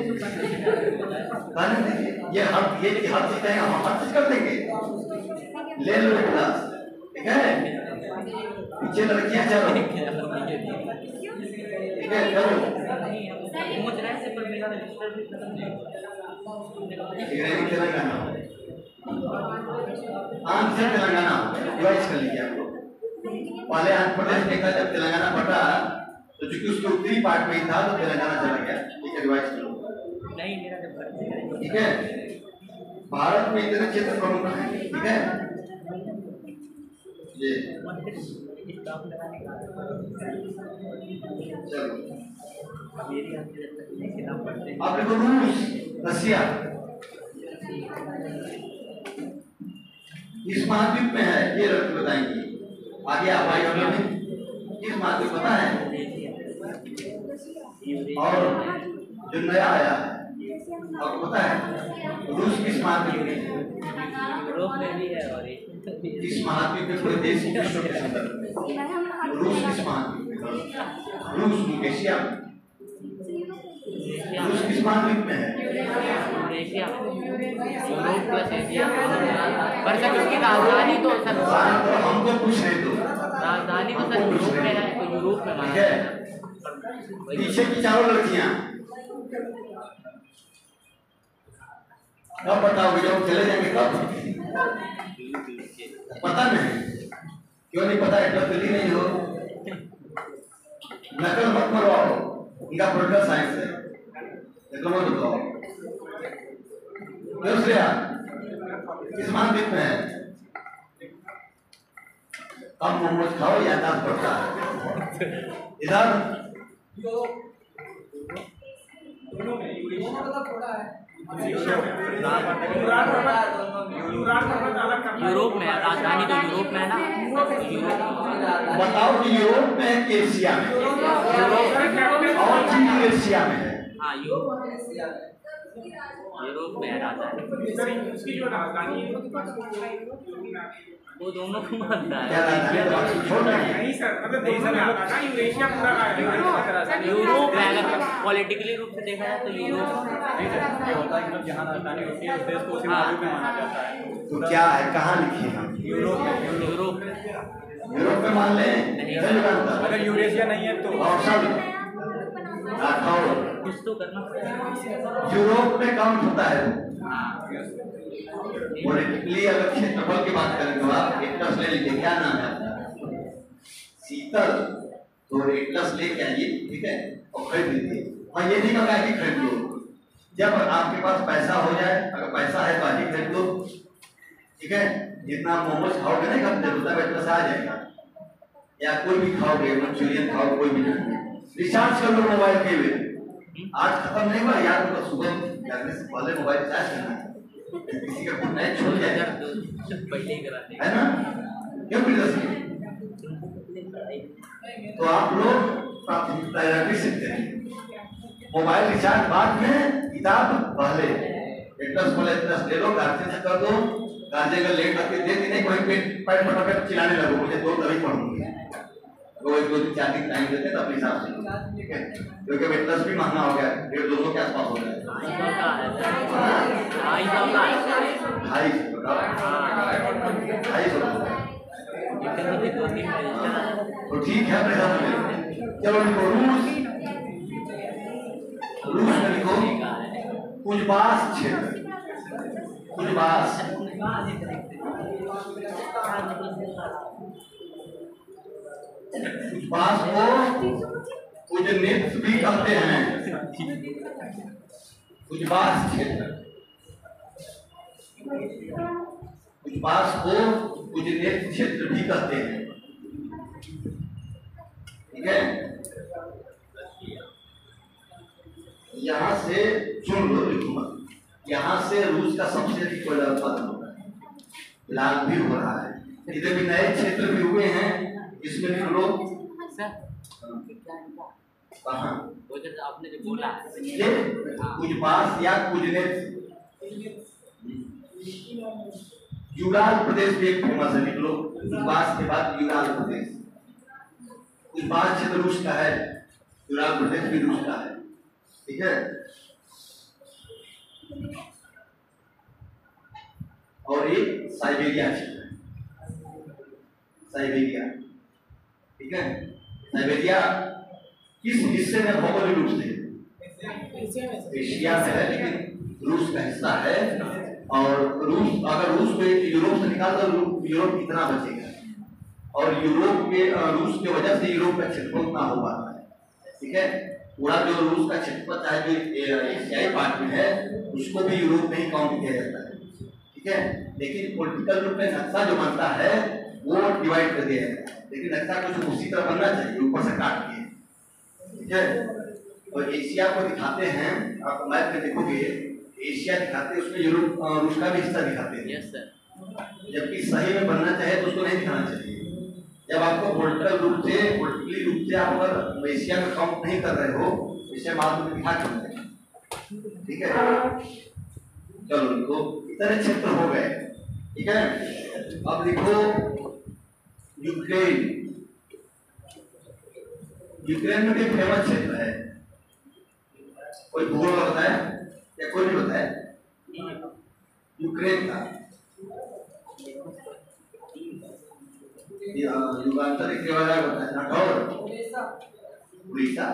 कहने दीजिए। ये हर चीज है, हम हर चीज कर देंगे। ले लो एटलस, ठीक है। पीछे लड़कियां चलो, ठीक है चलो। तेलंगाना, आंध्र तेलंगाना डिवाइड कर लीजिए आपको। पहले आंध्र प्रदेश में था, जब तेलंगाना बटा तो चूंकि उसके उत्तरी पार्ट में ही था तो तेलंगाना चला गया। ठीक है, डिवाइड करो। ठीक है, भारत में इतने क्षेत्र प्रमुख हैं। ठीक है, ये चलो आप देखो रूस, रसिया, किस महाद्वीप में है ये बताएंगे। आगे हवाई अड्डा में किस महाद्वीप पता है? और जो नया आया है आपको पता है रूस किस महाद्वीप में? यूरोप में भी है और किस महाद्वीप में कोई देश विश्व के अंदर? रूस किस महाद्वीप में? रूस एशिया में। रूस किस महाद्वीप में है? Asia, Europe plus Asia. पर सर उसकी राजधानी तो सर हमको पूछ रहे तो राजधानी तो सर यूरोप में है, तो यूरोप में माना है। पीछे की चारों लड़कियां कब बताओगे जब चले जाएंगे कब? पता नहीं क्यों नहीं पता? एटलस दिल्ली नहीं हो, नकल मत मरवाओ, इनका पॉलिटिकल साइंस है, नकल मत बताओ। किस महाद्वीप में है? अब मोमोज खाओ यादाश्त बढ़ता है। इधर यूरोप में है, राजधानी तो यूरोप में है ना। बताओ कि यूरोप में है कि एशिया में? और चीन एशिया में है। हाँ यूरोप में है राजधानी। उसकी जो राजधानी है वो दोनों को मानता है। क्या राजधानी तो बात छोड़ रहे हैं। नहीं सर, मतलब देश में आता था यूरेशिया पूरा यूरोप है, अगर पॉलिटिकली रूप से देखा जाए तो यूरोप। नहीं सर, ये होता है कि जब जहाँ राजधानी होती है उस देश को उसी महाद्वीप में माना जाता है। तो क्या है, कहाँ लिखे हैं? यूरोप में। यूरोप यूरोप में मान लें। अगर यूरेशिया नहीं है तो और सब कुछ तो करना पड़ेगा। यूरोप में काउंट होता है। हाँ पॉलिटिकली अगर क्षेत्रफल की बात करें तो आप एटलस ले लीजिए, क्या नाम है आपका? शीतल। तो एटलस लेके आइए, ठीक है, और खरीद लीजिए। और ये नहीं कहता कि खरीद लो, जब आपके पास पैसा हो जाए, अगर पैसा है तो आज ही खरीद लो, ठीक है। जितना मोमोज खाओगे नहीं खाते उतना एटलस आ जाएगा। या कोई भी खाओगे, मंचूरियन खाओ, कोई भी नहीं, रिचार्ज कर लो मोबाइल के लिए। आज खत्म नहीं हुआ यार, तो सुबह जाने से पहले मोबाइल रिचार्ज करना है, किसी का फोन नहीं छोड़ जाएगा, पहले ही कराते है ना? क्यों प्रियदर्शी? तो आप लोग प्राथमिकता रख सकते हैं। मोबाइल रिचार्ज बाद में, किताब पहले। एटलस बोले एटलस ले लो, गार्जियन से कर दो, गार्जियन का लेट रख के दे नहीं, कोई पेट पैट पटाखे चिल्लाने लगो, मुझे दो तभी पढ़ूंगी। वो एक 2-4 दिन टाइम देते हैं तो अपने हिसाब से, ठीक है। क्योंकि एटलस भी महंगा हो गया, 150-200 के आसपास हो गया। 250 तो ठीक है। चलो लिखो रूस में लिखो कुजबास क्षेत्र। कुजबास कुजबास को कुजनेत्स भी कहते हैं। कुजबास क्षेत्र, कुजबास को कुजनेत्स क्षेत्र भी कहते हैं, ठीक है। यहाँ से चुन लो, लिखूंगा यहाँ से रूस का सबसे अधिक कोयला उत्पादन होता है, फिलहाल भी हो रहा है। इधर भी नए क्षेत्र भी हुए हैं, इसमें भी लोग कहाँ आपने जो बोला कुजबास या कुजनेत्स, यूराल प्रदेश भी एक फेमस है, लिख लो कुजबास के बाद यूराल प्रदेश। कुजबास क्षेत्र रूस का है, यूराल प्रदेश भी रूस का है, ठीक है। और ये साइबेरिया क्षेत्र है, साइबेरिया, ठीक है। साइबेरिया किस हिस्से में भौगोलिक रूप से? एशिया में है, लेकिन रूस का हिस्सा है। और रूस, अगर रूस को यूरोप से निकाल दो, यूरोप कितना बचेगा? और यूरोप के रूस की वजह से यूरोप का क्षेत्रफल उतना हो पाता है, ठीक है। पूरा जो रूस का क्षेत्रफल चाहे जो एशियाई पार्ट में है उसको भी यूरोप में ही काउंट किया जाता है, ठीक है। लेकिन पॉलिटिकल रूप में नक्शा जो बनता है वो डिवाइड कर दिया जाता है, लेकिन नक्शा कुछ उसी तरह बनना चाहिए, ऊपर से काट के, ठीक है। और एशिया को दिखाते हैं, आप मैप में देखोगे एशिया दिखाते हैं, उसमें यूरोप रूस का भी हिस्सा दिखाते हैं। Yes sir. जबकि सही में बनना चाहे तो उसको नहीं दिखाना चाहिए। जब आपको पोलिटिकली रूप से आप अगर एशिया में काउंट नहीं कर रहे हो, इसे मालूम दिखा करते हैं, ठीक है। चलो लिखो, इतने क्षेत्र हो गए, ठीक है। अब लिखो यूक्रेन। यूक्रेन में एक फेमस क्षेत्र है, कोई भूगोल बताए या कोई नहीं बताए? यूक्रेन का युगांतर के बारे में बताए ना, और उड़ीसा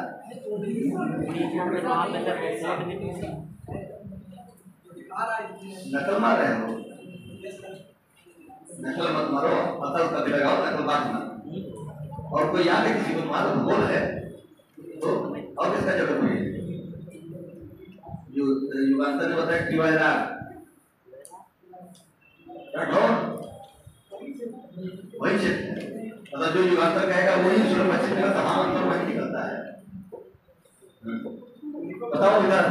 नकल मार रहे हो, नकल मत मारो, पतल कभी लगाओ, नकल बात मारो। और कोई याद है किसी को मारो भूगोल है तो और किसका जरूरत है? युगांतर ने बताया कि वही क्षेत्र, मतलब जो युगांतर कहेगा वही सुर पश्चिम का तमाम अंतर वही निकलता है। बताओ इधर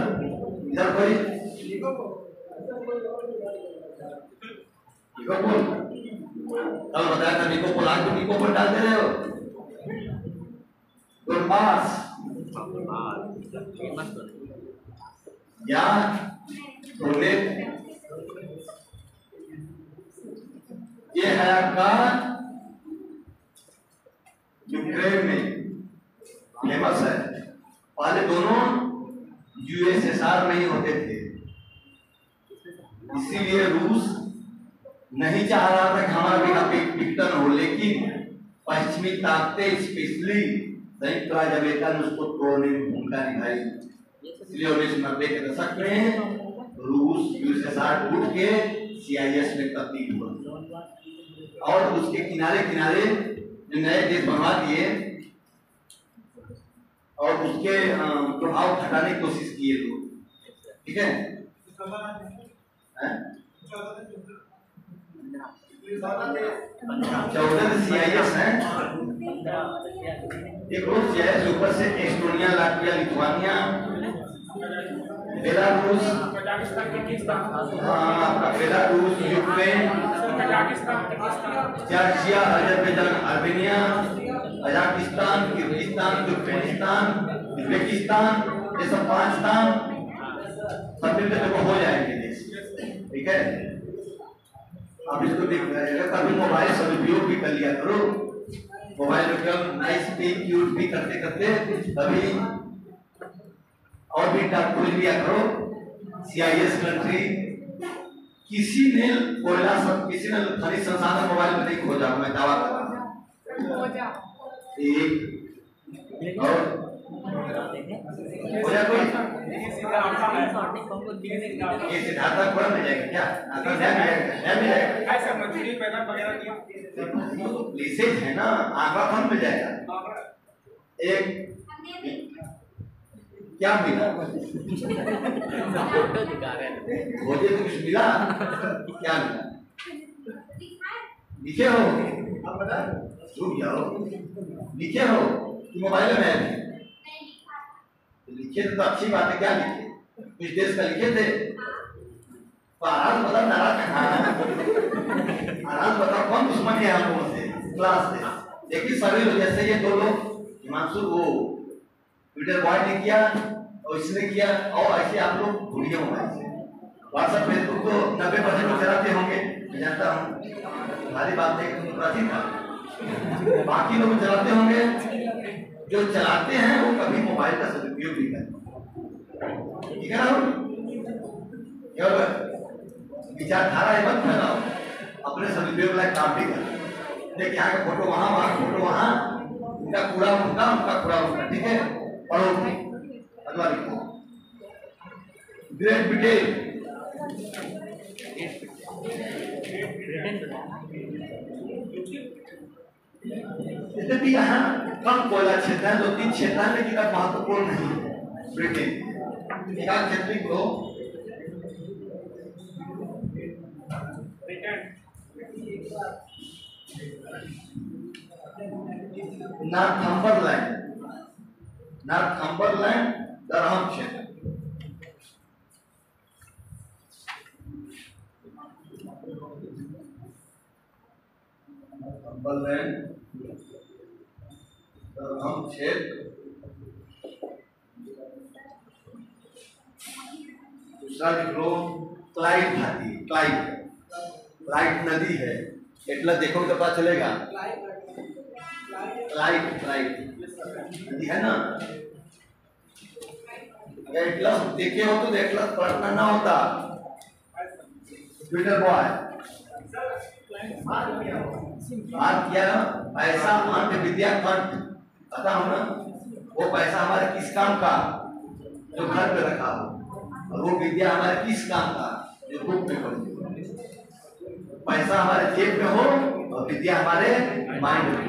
इधर कोई निकोपोल, कल बताया था निकोपोल, आज तो निकोपोल डाल दे रहे हो। डोनबास या डोनेट, ये है आपका यूक्रेन में फेमस है। पहले दोनों यूएसएसआर में ही होते थे, इसीलिए रूस नहीं चाह रहा था कि हमारा विघटन हो, लेकिन पश्चिमी ताकतें स्पेशली संयुक्त राज्य अमेरिका ने उसको तोड़ने में भूमिका निभाई। इसलिए 1990 के दशक में रूस यूएसएसआर टूट के सीआईएस में तब्दील हुआ और उसके किनारे किनारे नए देश बनवा दिए और उसके प्रभाव हटाने की कोशिश किए लोग, ठीक है। 14 सीआईएस है, एक रोज सीआईएस ऊपर से Estonia, Latvia, Lithuania, Belarus, Belarus, Ukraine, Georgia, Azerbaijan, Armenia, Kazakhstan, Kyrgyzstan, Turkmenistan, Uzbekistan, ये सब 5 स्थान सब मिलकर देखो हो जाएंगे देश, ठीक है। अब इसको देख रहे हैं, कभी मोबाइल सदुपयोग भी कर लिया करो, मोबाइल में कल नाइस स्पीक यूज भी करते करते कभी और भी टाइप खोल लिया करो। सीआईएस कंट्री किसी ने कोयला सब, किसी ने खनिज संसाधन मोबाइल में नहीं खोजा, मैं दावा कर रहा हूँ। एक और खोजा कोई ये सिद्धार्थ पूरा मिल जाएगा क्या? ऐसा मछली पैदा वगैरह किया लीसेज है ना, आंकड़ा फंड मिल जाएगा। एक क्या मिला? मुझे तो कुछ मिला, क्या मिला? लिखे हो, आप बता, रुक जाओ, लिखे हो कि मोबाइल में है? लिखे तो अच्छी बात है, क्या लिखे? कुछ देश का लिखे थे? तो आराम बताओ, आराम बताओ, कौन दुश्मन है हम लोगों से क्लास से? देखिए सभी लोग, जैसे ये 2 लोग हिमांशु वो ट्विटर बॉय ने किया और इसने किया, और ऐसे आप लोग भूलिए मोबाइल से। व्हाट्सएप फेसबुक तो 90% लोग चलाते होंगे, मैं जानता हूँ, तुम्हारी बात एक प्राचीन था, बाकी लोग चलाते होंगे। जो चलाते हैं वो कभी मोबाइल का सदुपयोग नहीं करते, ठीक है ना? विचारधारा मत फैलाओ, अपने सदुपयोग लायक काम भी करो। देखिए यहाँ का फोटो वहाँ, वहाँ फोटो वहाँ, उनका कूड़ा उनका, उनका कूड़ा उनका, ठीक है। पढ़ो अगला लिखो, ग्रेट ब्रिटेन। यद्यपि यहाँ कम कोयला क्षेत्र है, 2-3 क्षेत्र है, लेकिन अब महत्वपूर्ण नहीं है। ब्रिटेन एक क्षेत्र को नॉर्थम्बरलैंड, नॉर्थम्बरलैंड डरहम क्षेत्र, सिंपल है हम छेद दूसरा लिख लो क्लाइड घाटी क्लाइड नदी है एटलस देखो तो पता चलेगा क्लाइड नदी है ना अगर एटलस देखे हो तो एटलस पढ़ना ना होता ट्विटर बॉय बात किया ना पैसा अंत विद्या अंत पता हो ना वो पैसा हमारे किस काम का जो घर पे रखा हो और वो विद्या हमारे किस काम का जो बुक में पढ़ी पैसा हमारे जेब में हो और विद्या हमारे माइंड में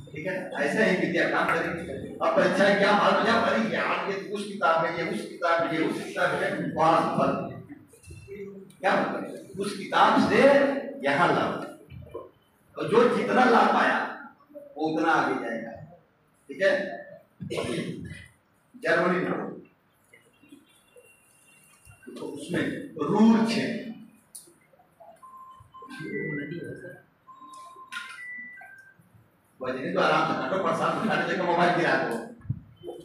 ठीक है ऐसे ही विद्या काम करेगी अब परीक्षा क्या मालूम क्या पढ़ी यार ये उस किताब में ये उस किताब में ये उस किताब में वहां पर क्या मतलब उस किताब से यहाँ लाओ और जो जितना ला पाया वो उतना आगे जाएगा ठीक है जर्मनी में तो उसमें रूर छे वजह तो आराम से काटो प्रसाद खाने जगह मोबाइल गिरा दो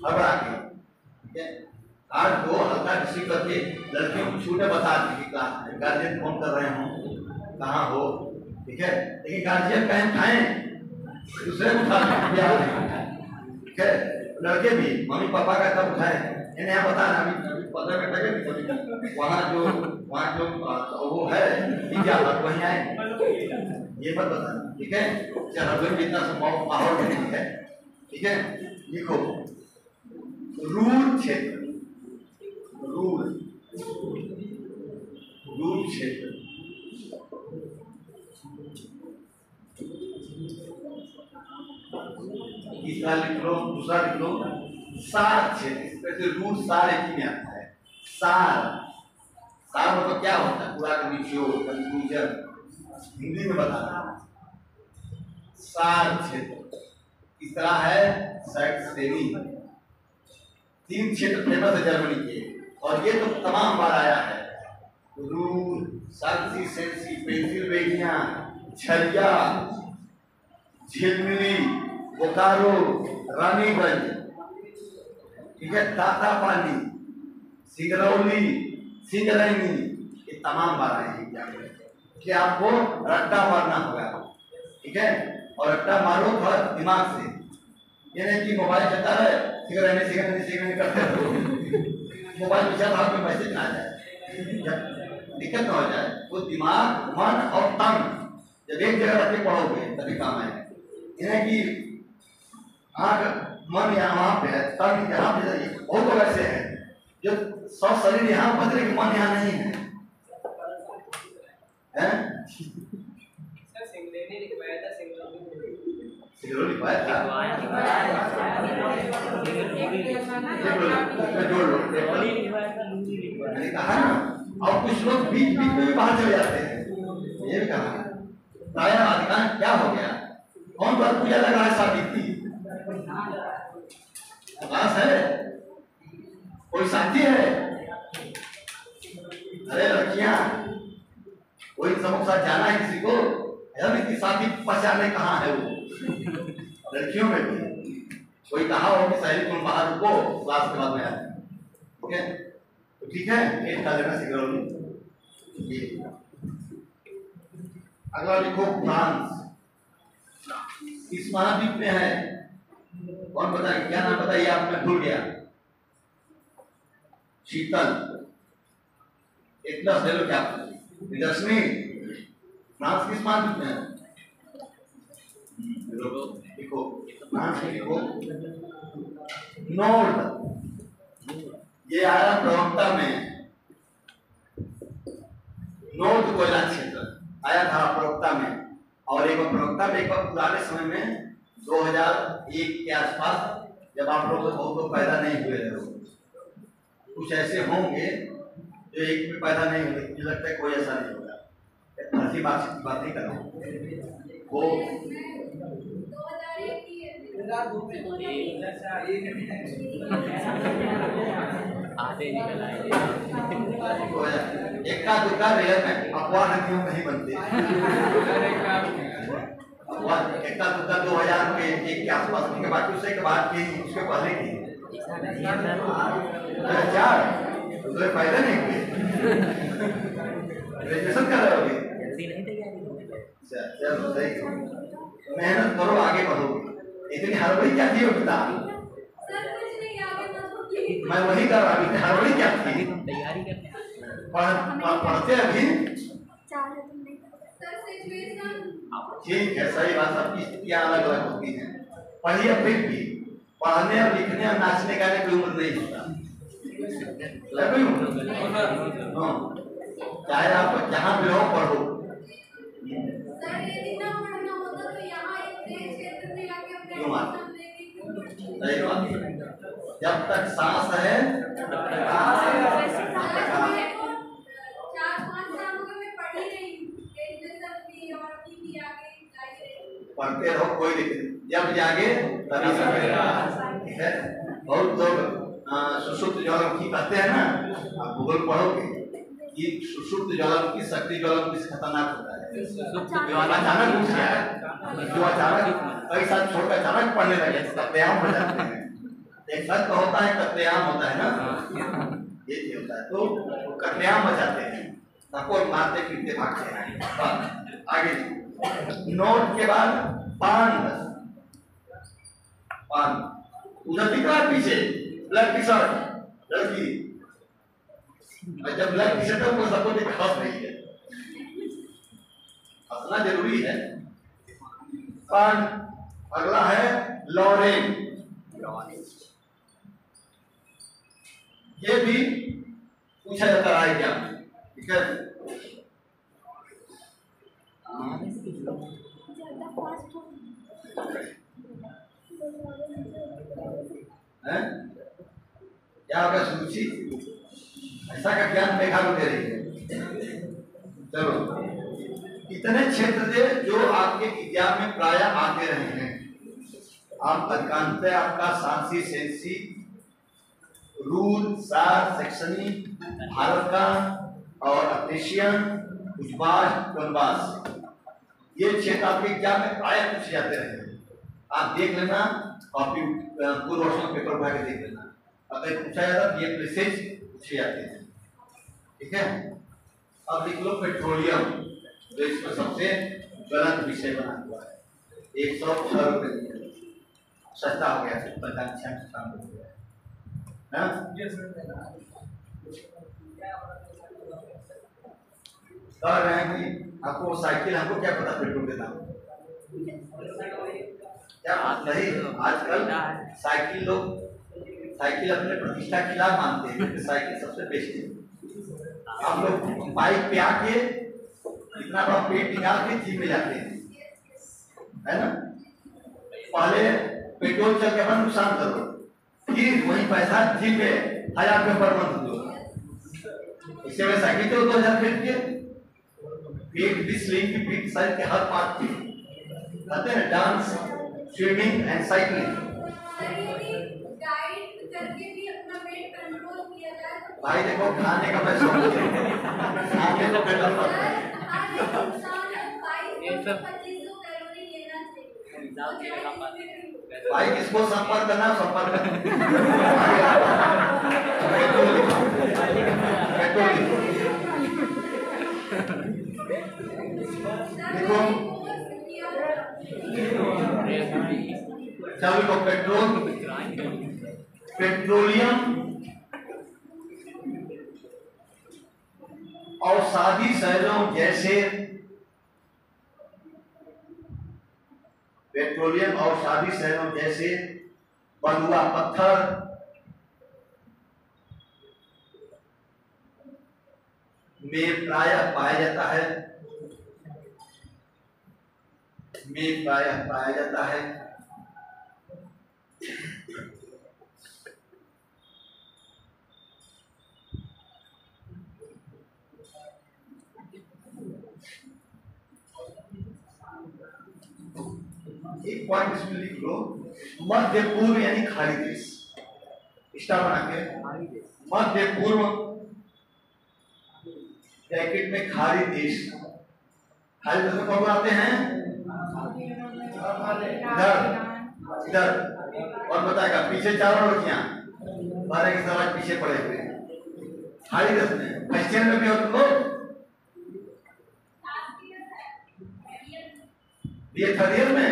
अब आगे ठीक है आज दो हल्का किसी करके लड़कियों को छूटे बता दी गार्जियन फोन कर रहे हो कहाँ हो ठीक है लेकिन गार्जियन कहीं उठाए दूसरे को उठा ठीक है लड़के भी मम्मी पापा का तब उठाए इन्हें यहाँ बता रहा अभी 15 मिनट वहाँ जो वो है वहीं आए ये मत बताना ठीक है हर भी इतना माहौल नहीं है ठीक है लिखो रूल क्षेत्र रूल क्षेत्र तीसरा लिख लो दूसरा लिख लो सार क्षेत्र रूट सार एक ही में आता है सार मतलब क्या होता है पूरा कंक्लूजन हिंदी में बताना सार क्षेत्र तीसरा है सेक्स श्रेणी 3 क्षेत्र फेमस है जर्मनी के और ये तो तमाम बार आया है रूर साक्सी सेंसी पेंसिल्वेनिया छरिया झिलमिली बोकारो रानीगंज ठीक है ताता पानी सिगरौली सिंगरैनी ये तमाम बार आए हैं कि आपको रट्टा मारना होगा ठीक है और रट्टा मारो थोड़ा दिमाग से ये नहीं कि मोबाइल चलता है सिगरैनी करते रहो मोबाइल में हाथ में मैसेज ना आ जाए दिक्कत ना हो जाए वो दिमाग मन और तन जब एक जगह रख के पढ़ोगे तभी काम आएगा इन्हें कि आँख मन यहाँ पे है तन यहाँ पे बहुत लोग ऐसे हैं जो सब शरीर यहाँ बदले कि मन यहाँ नहीं है कहा ना और कुछ लोग बीच बीच में भी बाहर चले जाते हैं ये भी कहा प्रायः अधिकांश क्या हो गया कौन बार पूजा लगा है शादी की आवास है कोई साथी है अरे लड़कियां कोई सबके साथ जाना है किसी को की साथी पहचाने कहाँ है वो लड़कियों में भी कोई कहा हो कि सहेली तुम बाहर रुको क्लास के बाद में आए ठीक है तो ठीक है एक का लेना सिगरौली अगला लिखो फ्रांस इस महाद्वीप में है कौन बताए क्या नाम बताइए आप मैं भूल गया शीतल एक प्लस ले लो क्या निदर्शनी फ्रांस किस महाद्वीप में है देखो फ्रांस में लिखो नोर्ड ये आया प्रवक्ता में नोर्ड कोयला क्षेत्र आया था प्रवक्ता में और एक प्रवक्ता में एक पुराने समय में 2001 के आसपास जब आप लोग बहुत पैदा नहीं हुए थे कुछ ऐसे होंगे जो एक में पैदा नहीं हुए मुझे लगता है कोई ऐसा नहीं होगा ऐसी बात नहीं कर रहा हूँ वो एका दुका रेयर में अफवाह नदियों नहीं बनते कितना 2000 के आसपास के बाद उसके बाद की उसके पहले की 2004 तो फायदा नहीं हुए ग्रेजुएशन कर रहे हो अभी चलो सही मेहनत करो आगे बढ़ोगे इतनी हड़बड़ी क्या थी बेटा मैं वही कर रहा हूँ हड़बड़ी क्या थी तैयारी करने पढ़ते अभी ठीक है सही बात सबकी स्थितियाँ अलग अलग होती हैं पढ़िए फिर भी पढ़ने और लिखने और नाचने गाने की उम्र नहीं होता चाहे आप जहाँ भी हो पढ़ो सही बात जब तक सांस है पढ़ते रहो कोई दिक्कत नहीं जब जागे तभी सवेरा ठीक है बहुत लोग सुषुप्त ज्वालामुखी कहते हैं ना आप गूगल पढ़ोगे कि सुषुप्त ज्वालामुखी सक्रिय ज्वालामुखी से खतरनाक होता है अचानक उठ गया जो अचानक कई साल छोड़कर अचानक पढ़ने लगे कत्लेआम हो जाते हैं एक सच तो होता है कत्लेआम होता है ना ये होता है तो कत्लेआम बचाते हैं सबको मारते पीटते भागते हैं आगे नोट के बाद पान उधर दिख रहा है पीछे ब्लड टी शर्ट लड़की जब ब्लड टी शर्ट है वो सबको हंस रही है हंसना जरूरी है पान अगला है लॉरेन ये भी पूछा जाता है क्या ठीक है क्या होगा सूची ऐसा का ज्ञान देखा दे रही है चलो इतने क्षेत्र थे जो आपके एग्जाम में प्राय आते रहे हैं आप अधिकांशतः आपका सांसी सेंसी रूल सार सेक्शनी भारत का और अफ्रीशियन उजबाज कनबास ये क्षेत्र आपके एग्जाम में प्राय पूछे जाते रहे हैं आप देख लेना कॉपी पूर्व वर्षों में पेपर उठा के देख लेना अगर पूछा जाता तो ये मैसेज पूछे जाते हैं ठीक है अब लिख लो पेट्रोलियम जो इसमें सबसे गलत विषय बना हुआ है 106 रुपए सस्ता हो गया 55 हो गया ना कह रहे हैं कि आपको साइकिल हमको क्या पता पेट्रोल के दाम क्या नहीं आजकल साइकिल लोग साइकिल अपने प्रतिष्ठा के खिलाफ मानते हैं साइकिल सबसे बेस्ट है आप लोग बाइक पे आके इतना बड़ा पेट निकाल के जिम में जाते हैं है ना पहले पेट्रोल चल के अपना नुकसान करो फिर वही पैसा जिम में 1000 रुपये पर मंथ दो इससे में साइकिल तो 2000 फीट के पीठ डिस्लिंग की पीठ साइड के हर पार्ट की कहते हैं डांस स्विमिंग एंड साइकिलिंग भाई देखो खाने का मैं शौक खाने को भाई किसको संपर्क करना संपर्क देखो चलो पेट्रोलियम और सादी शहरों जैसे पेट्रोलियम और शादी शहरों जैसे बलुआ पत्थर में प्रायः पाया जाता है एक पॉइंट इसमें लिख लो मध्य पूर्व यानी खाड़ी देश स्टार बना के मध्य पूर्व ब्रैकेट में खाड़ी देश खाड़ी देश कौन आते हैं इधर इधर और बताएगा पीछे चारों लड़कियां 12 के सवाल पीछे पड़े हुए हैं। खाली 10 में क्वेश्चन में भी हो तुम लोग ये थर्ड ईयर में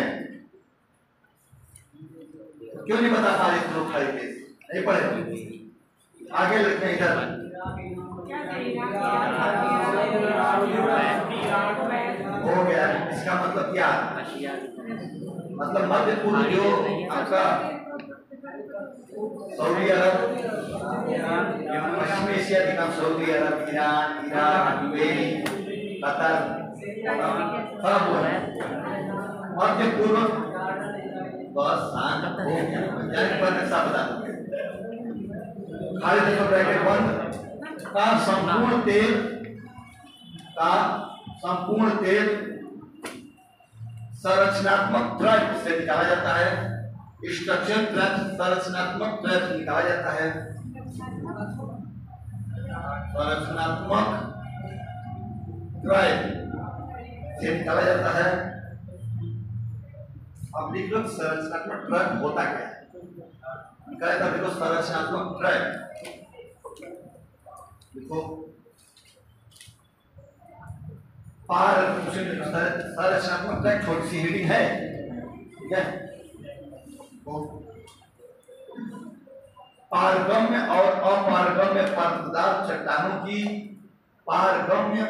क्यों नहीं बता पा रहे तुम लोग? खाली केस नहीं पढ़े आगे लड़कियां इधर हो गया। इसका मतलब क्या? मतलब मध्य पूर्व जो आपका सऊदी अरब, पश्चिम एशिया के नाम सऊदी अरब, ईरान, इराक, यूएई, कतर, सब हुआ है। मध्य पूर्व बस शांत हो गया। जाने पर नक्शा बता दूंगा। खाली देखो ब्रैकेट बंद का संपूर्ण तेल संरचनात्मक द्रव्य से निकाला जाता है। स्ट्रक्चर द्रव्य संरचनात्मक द्रव्य से निकाला जाता है। संरचनात्मक द्रव्य से निकाला जाता है। अब लिख लो संरचनात्मक द्रव्य होता क्या है? निकाला जाता है। देखो संरचनात्मक द्रव्य देखो संरचनात्मक द्रव्य छोटी सी हेडिंग है, ठीक है? पारगम्य और अपारगम्य पदार्थ चट्टानों की पारगम्य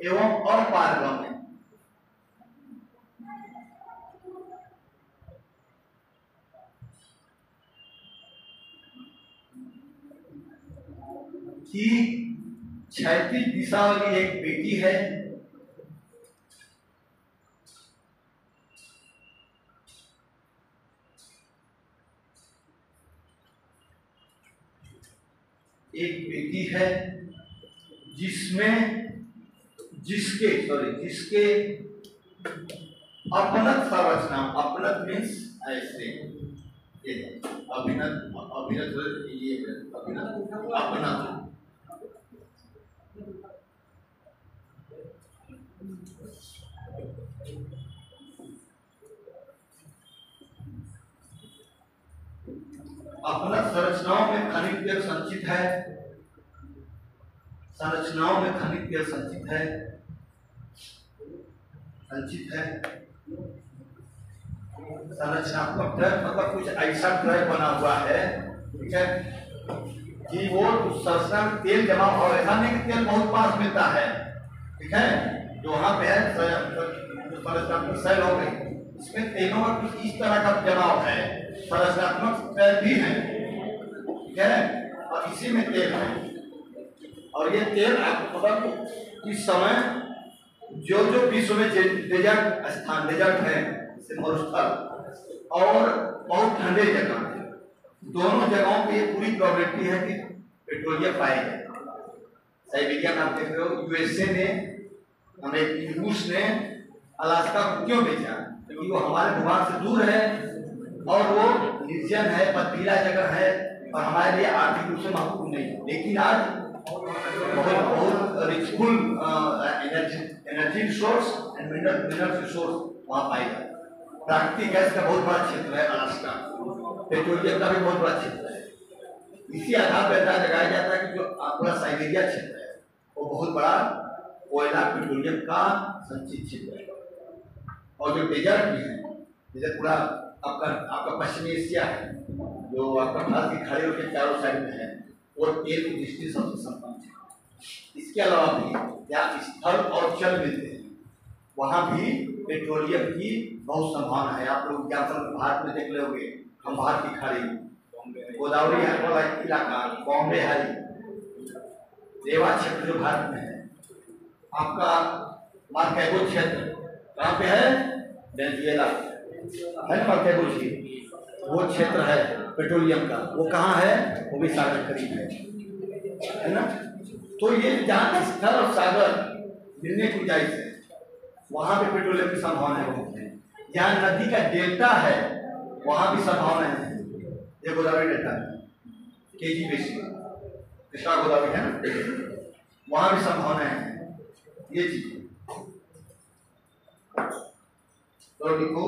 एवं अपारगम्य की क्षैतिज दिशा वाली एक पेटी है। एक पेटी है जिसके अपनत संरचना, अपनत मीन्स ऐसे अपनत अपना संरचनाओं में खनिज तेल संचित है। संरचनाओं में खनिज तेल संचित है। संरचनात्मक द्रव्य मतलब कुछ ऐसा द्रव्य बना हुआ है, ठीक है, कि वो संरचना में तेल जमा हो। ऐसा नहीं कि तेल बहुत पास मिलता है, ठीक है, जो वहां पे है संरचनात्मक सेल हो गई, इसमें तेलों का कुछ इस तरह का जमाव है। संरचनात्मक तेल भी है, ठीक है, और इसी में तेल है। और ये तेल आपको पता इस समय जो विश्व में डेजर्ट स्थान, डेजर्ट है जैसे मरुस्थल और बहुत ठंडे जगह, दोनों जगहों पे पूरी प्रोबेबिलिटी है कि पेट्रोलियम पाया जाए। साइबेरिया में आप देख रहे हो, यूएसए ने, अमेरिकी, रूस ने अलास्का को क्यों बेचा? क्योंकि वो हमारे भूभाग से दूर है और वो निर्जन है, बर्फीला जगह है और हमारे लिए आर्थिक रूप से महत्वपूर्ण नहीं है। लेकिन आज बहुत richful energy resource and mineral resource वहाँ पाई जाए। प्राकृतिक गैस का बहुत बड़ा क्षेत्र है अलास्का, पेट्रोलियम का भी बहुत बड़ा क्षेत्र है। इसी आधार पर ऐसा लगाया जाता है कि जो पूरा साइबेरिया क्षेत्र है वो बहुत बड़ा कोयला पेट्रोलियम का संचित क्षेत्र है। और जो डेजर्ट भी है, जैसे पूरा आपका पश्चिमी एशिया है जो आपका भारत की खाड़ी के चारों साइड में है, वो तेल की दृष्टि सबसे संपन्न है। इसके अलावा भी जहाँ स्थल और जल मिलते हैं वहाँ भी पेट्रोलियम की बहुत संभावना है। आप लोग भारत में देख लोगे, हम भारत की खाड़ी, गोदावरी वाला इलाका, बॉम्बे है, रेवा क्षेत्र जो भारत में है, आपका मार्केगो क्षेत्र कहाँ पे है? वेनेजुएला है ना, मार्केगो क्षेत्र, वो क्षेत्र है पेट्रोलियम का। वो कहाँ है? वो भी सागर करीब है ना। तो ये जहाँ स्थल और सागर मिलने की गुंजाइश है वहाँ पे पेट्रोलियम की संभावना है। जहाँ नदी का डेल्टा है वहाँ भी संभावना है। ये गोदावरी डेल्टा केजी बेसी कृष्णा गोदावरी है ना, वहाँ भी संभावना है। ये चीज तो लिखो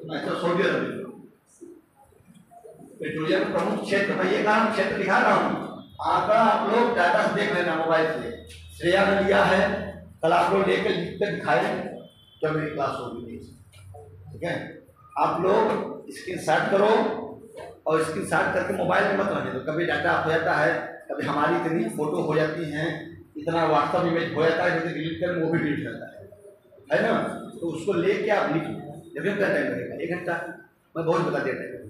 अच्छा सऊदी अरब पेट्रोलियम प्रमुख क्षेत्र, मैं ये काम क्षेत्र दिखा रहा हूँ। आंकड़ा आप लोग डाटा से देख लेना मोबाइल से। श्रेया ने लिया है, कल आप लोग लेकर लिख कर दिखाए तो मेरी क्लास होगी। ठीक है, आप लोग स्क्रीनशॉट करो और स्क्रीनशॉट करके मोबाइल में मत रहने दो। कभी डाटा हो जाता है, कभी हमारी इतनी फोटो हो जाती हैं, इतना व्हाट्सअप इमेज हो जाता है, जैसे डिलीट कर वो भी डिलीट जाता है ना। तो उसको लेके आप लिख लो। जब क्या टाइम लगेगा 1 घंटा, मैं बहुत बता देता हूँ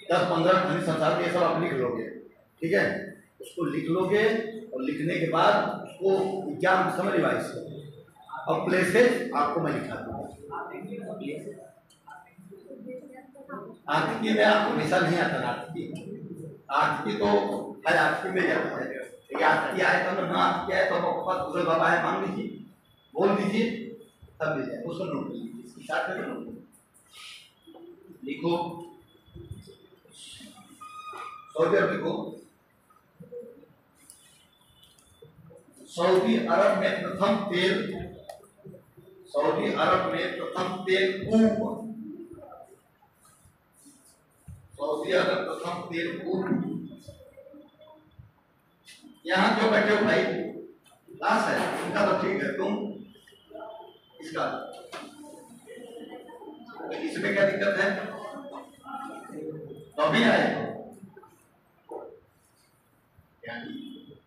10-15 मिनट संसार ये सब आप लिख लोगे। ठीक है, उसको लिख लोगे और लिखने के बाद उसको एग्जाम समय रिवाइज करो और प्लेसेज आपको मैं लिखा दूंगा। आर्थिकी में आपको हमेशा नहीं आता ना, आर्थिकी तो हर आर्थिकी में जाता है। आर्थिकी आए तो ना, आर्थिकी आए तो आपके पास गूगल बाबा है, मांग लीजिए, बोल दीजिए, तब मिल जाए। उसको नोट कीजिए, इसकी साथ में लिखो सऊदी अरब लिखो। सऊदी अरब में प्रथम तेल, सऊदी अरब में प्रथम तेल कूप, सऊदी अरब प्रथम तेल कूप। यहाँ जो बैठे हो भाई क्लास है इनका तो ठीक है, तुम इसका इसमें क्या दिक्कत है? तो अभी आए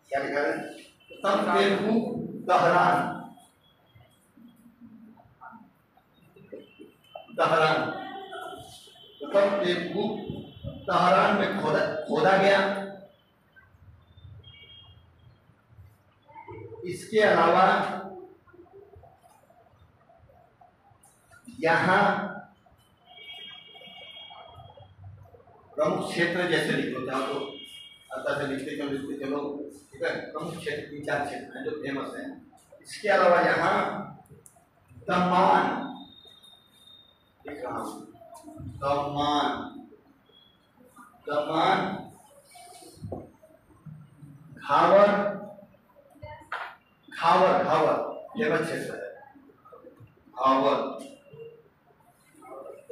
क्या लिखा है? तब तेलुगु दहरान, दहरान, तब तेलुगु दहरान में खोदा गया। इसके अलावा यहाँ प्रमुख क्षेत्र जैसे लिखो, चाहो तो अच्छा से लिखते चलो। ठीक है, प्रमुख क्षेत्र 3-4 क्षेत्र हैं जो फेमस हैं। इसके अलावा यहाँ दम्मान लिख रहा हूँ, दम्मान, दम्मान, घावर, घावर, घावर ये क्षेत्र है, घावर,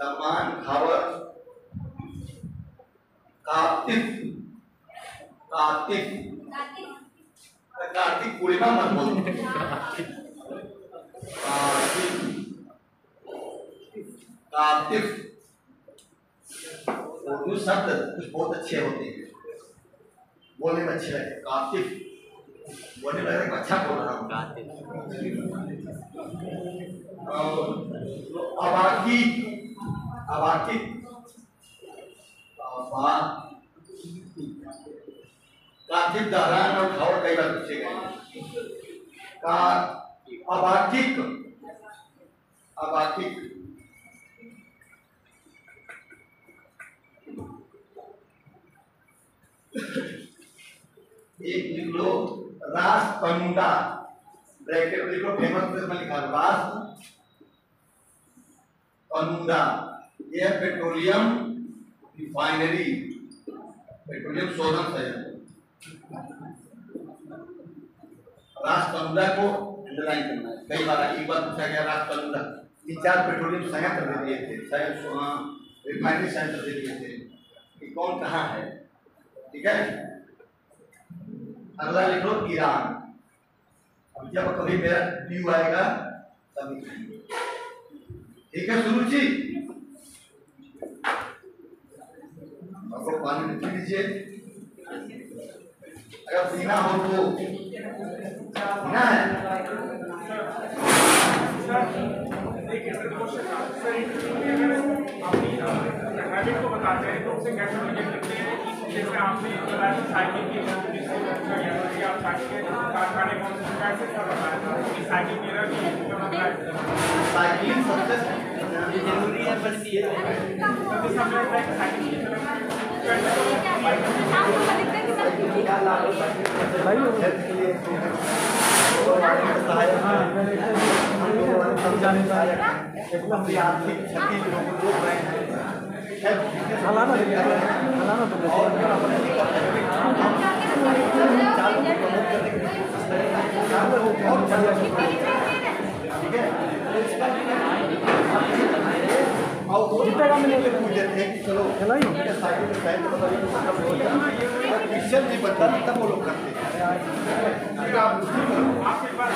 दम्मान, घावर, कार्तिक, कार्तिक, कार्तिक पूर्णिमा मत बोलो, कार्तिक, कार्तिक उर्दू शब्द कुछ बहुत अच्छे होते हैं, बोलने में अच्छे लगे। कार्तिक बोलने में लगे अच्छा बोल रहा हूँ। अबाकी, अबाकी, कार्तिक दहरान और घावर कई बार पूछे गए। अबाकिक, अबाकिक, एक लिख लो रास तनुडा, ब्रैकेट लिख लो, फेमस प्लेस में लिखा रास तनुडा। यह पेट्रोलियम रिफाइनरी, पेट्रोलियम शोधन संयंत्र। रास तनुडा को अंडरलाइन करना है। कई बार एक बार पूछा गया रास तनुडा, 3-4 पेट्रोलियम संयंत्र दे दिए थे, रिफाइनरी संयंत्र दे दिए थे कि कौन कहाँ है। ठीक है, अगला लिख लो ईरान। अब जब कभी मेरा ट्यू आएगा तब लिखेंगे। ठीक है सुरुचि, आपको पानी लिख लीजिए। अगर पीना हो तो पीना है। हैबिट को बताते हैं तो उसे कैसे रिलेट करते हैं। जैसे आपने साइकिल की कारखाने कौन से कैसे बताया था कि साइकिल मेरा साइकिलिंग सबसे जरूरी है, बनती है एकदम आर्थिक क्षति रोक रहे हैं। तो चलो क्रिश्चियन नहीं बनता तब वो लोग करते हैं। आप एक बार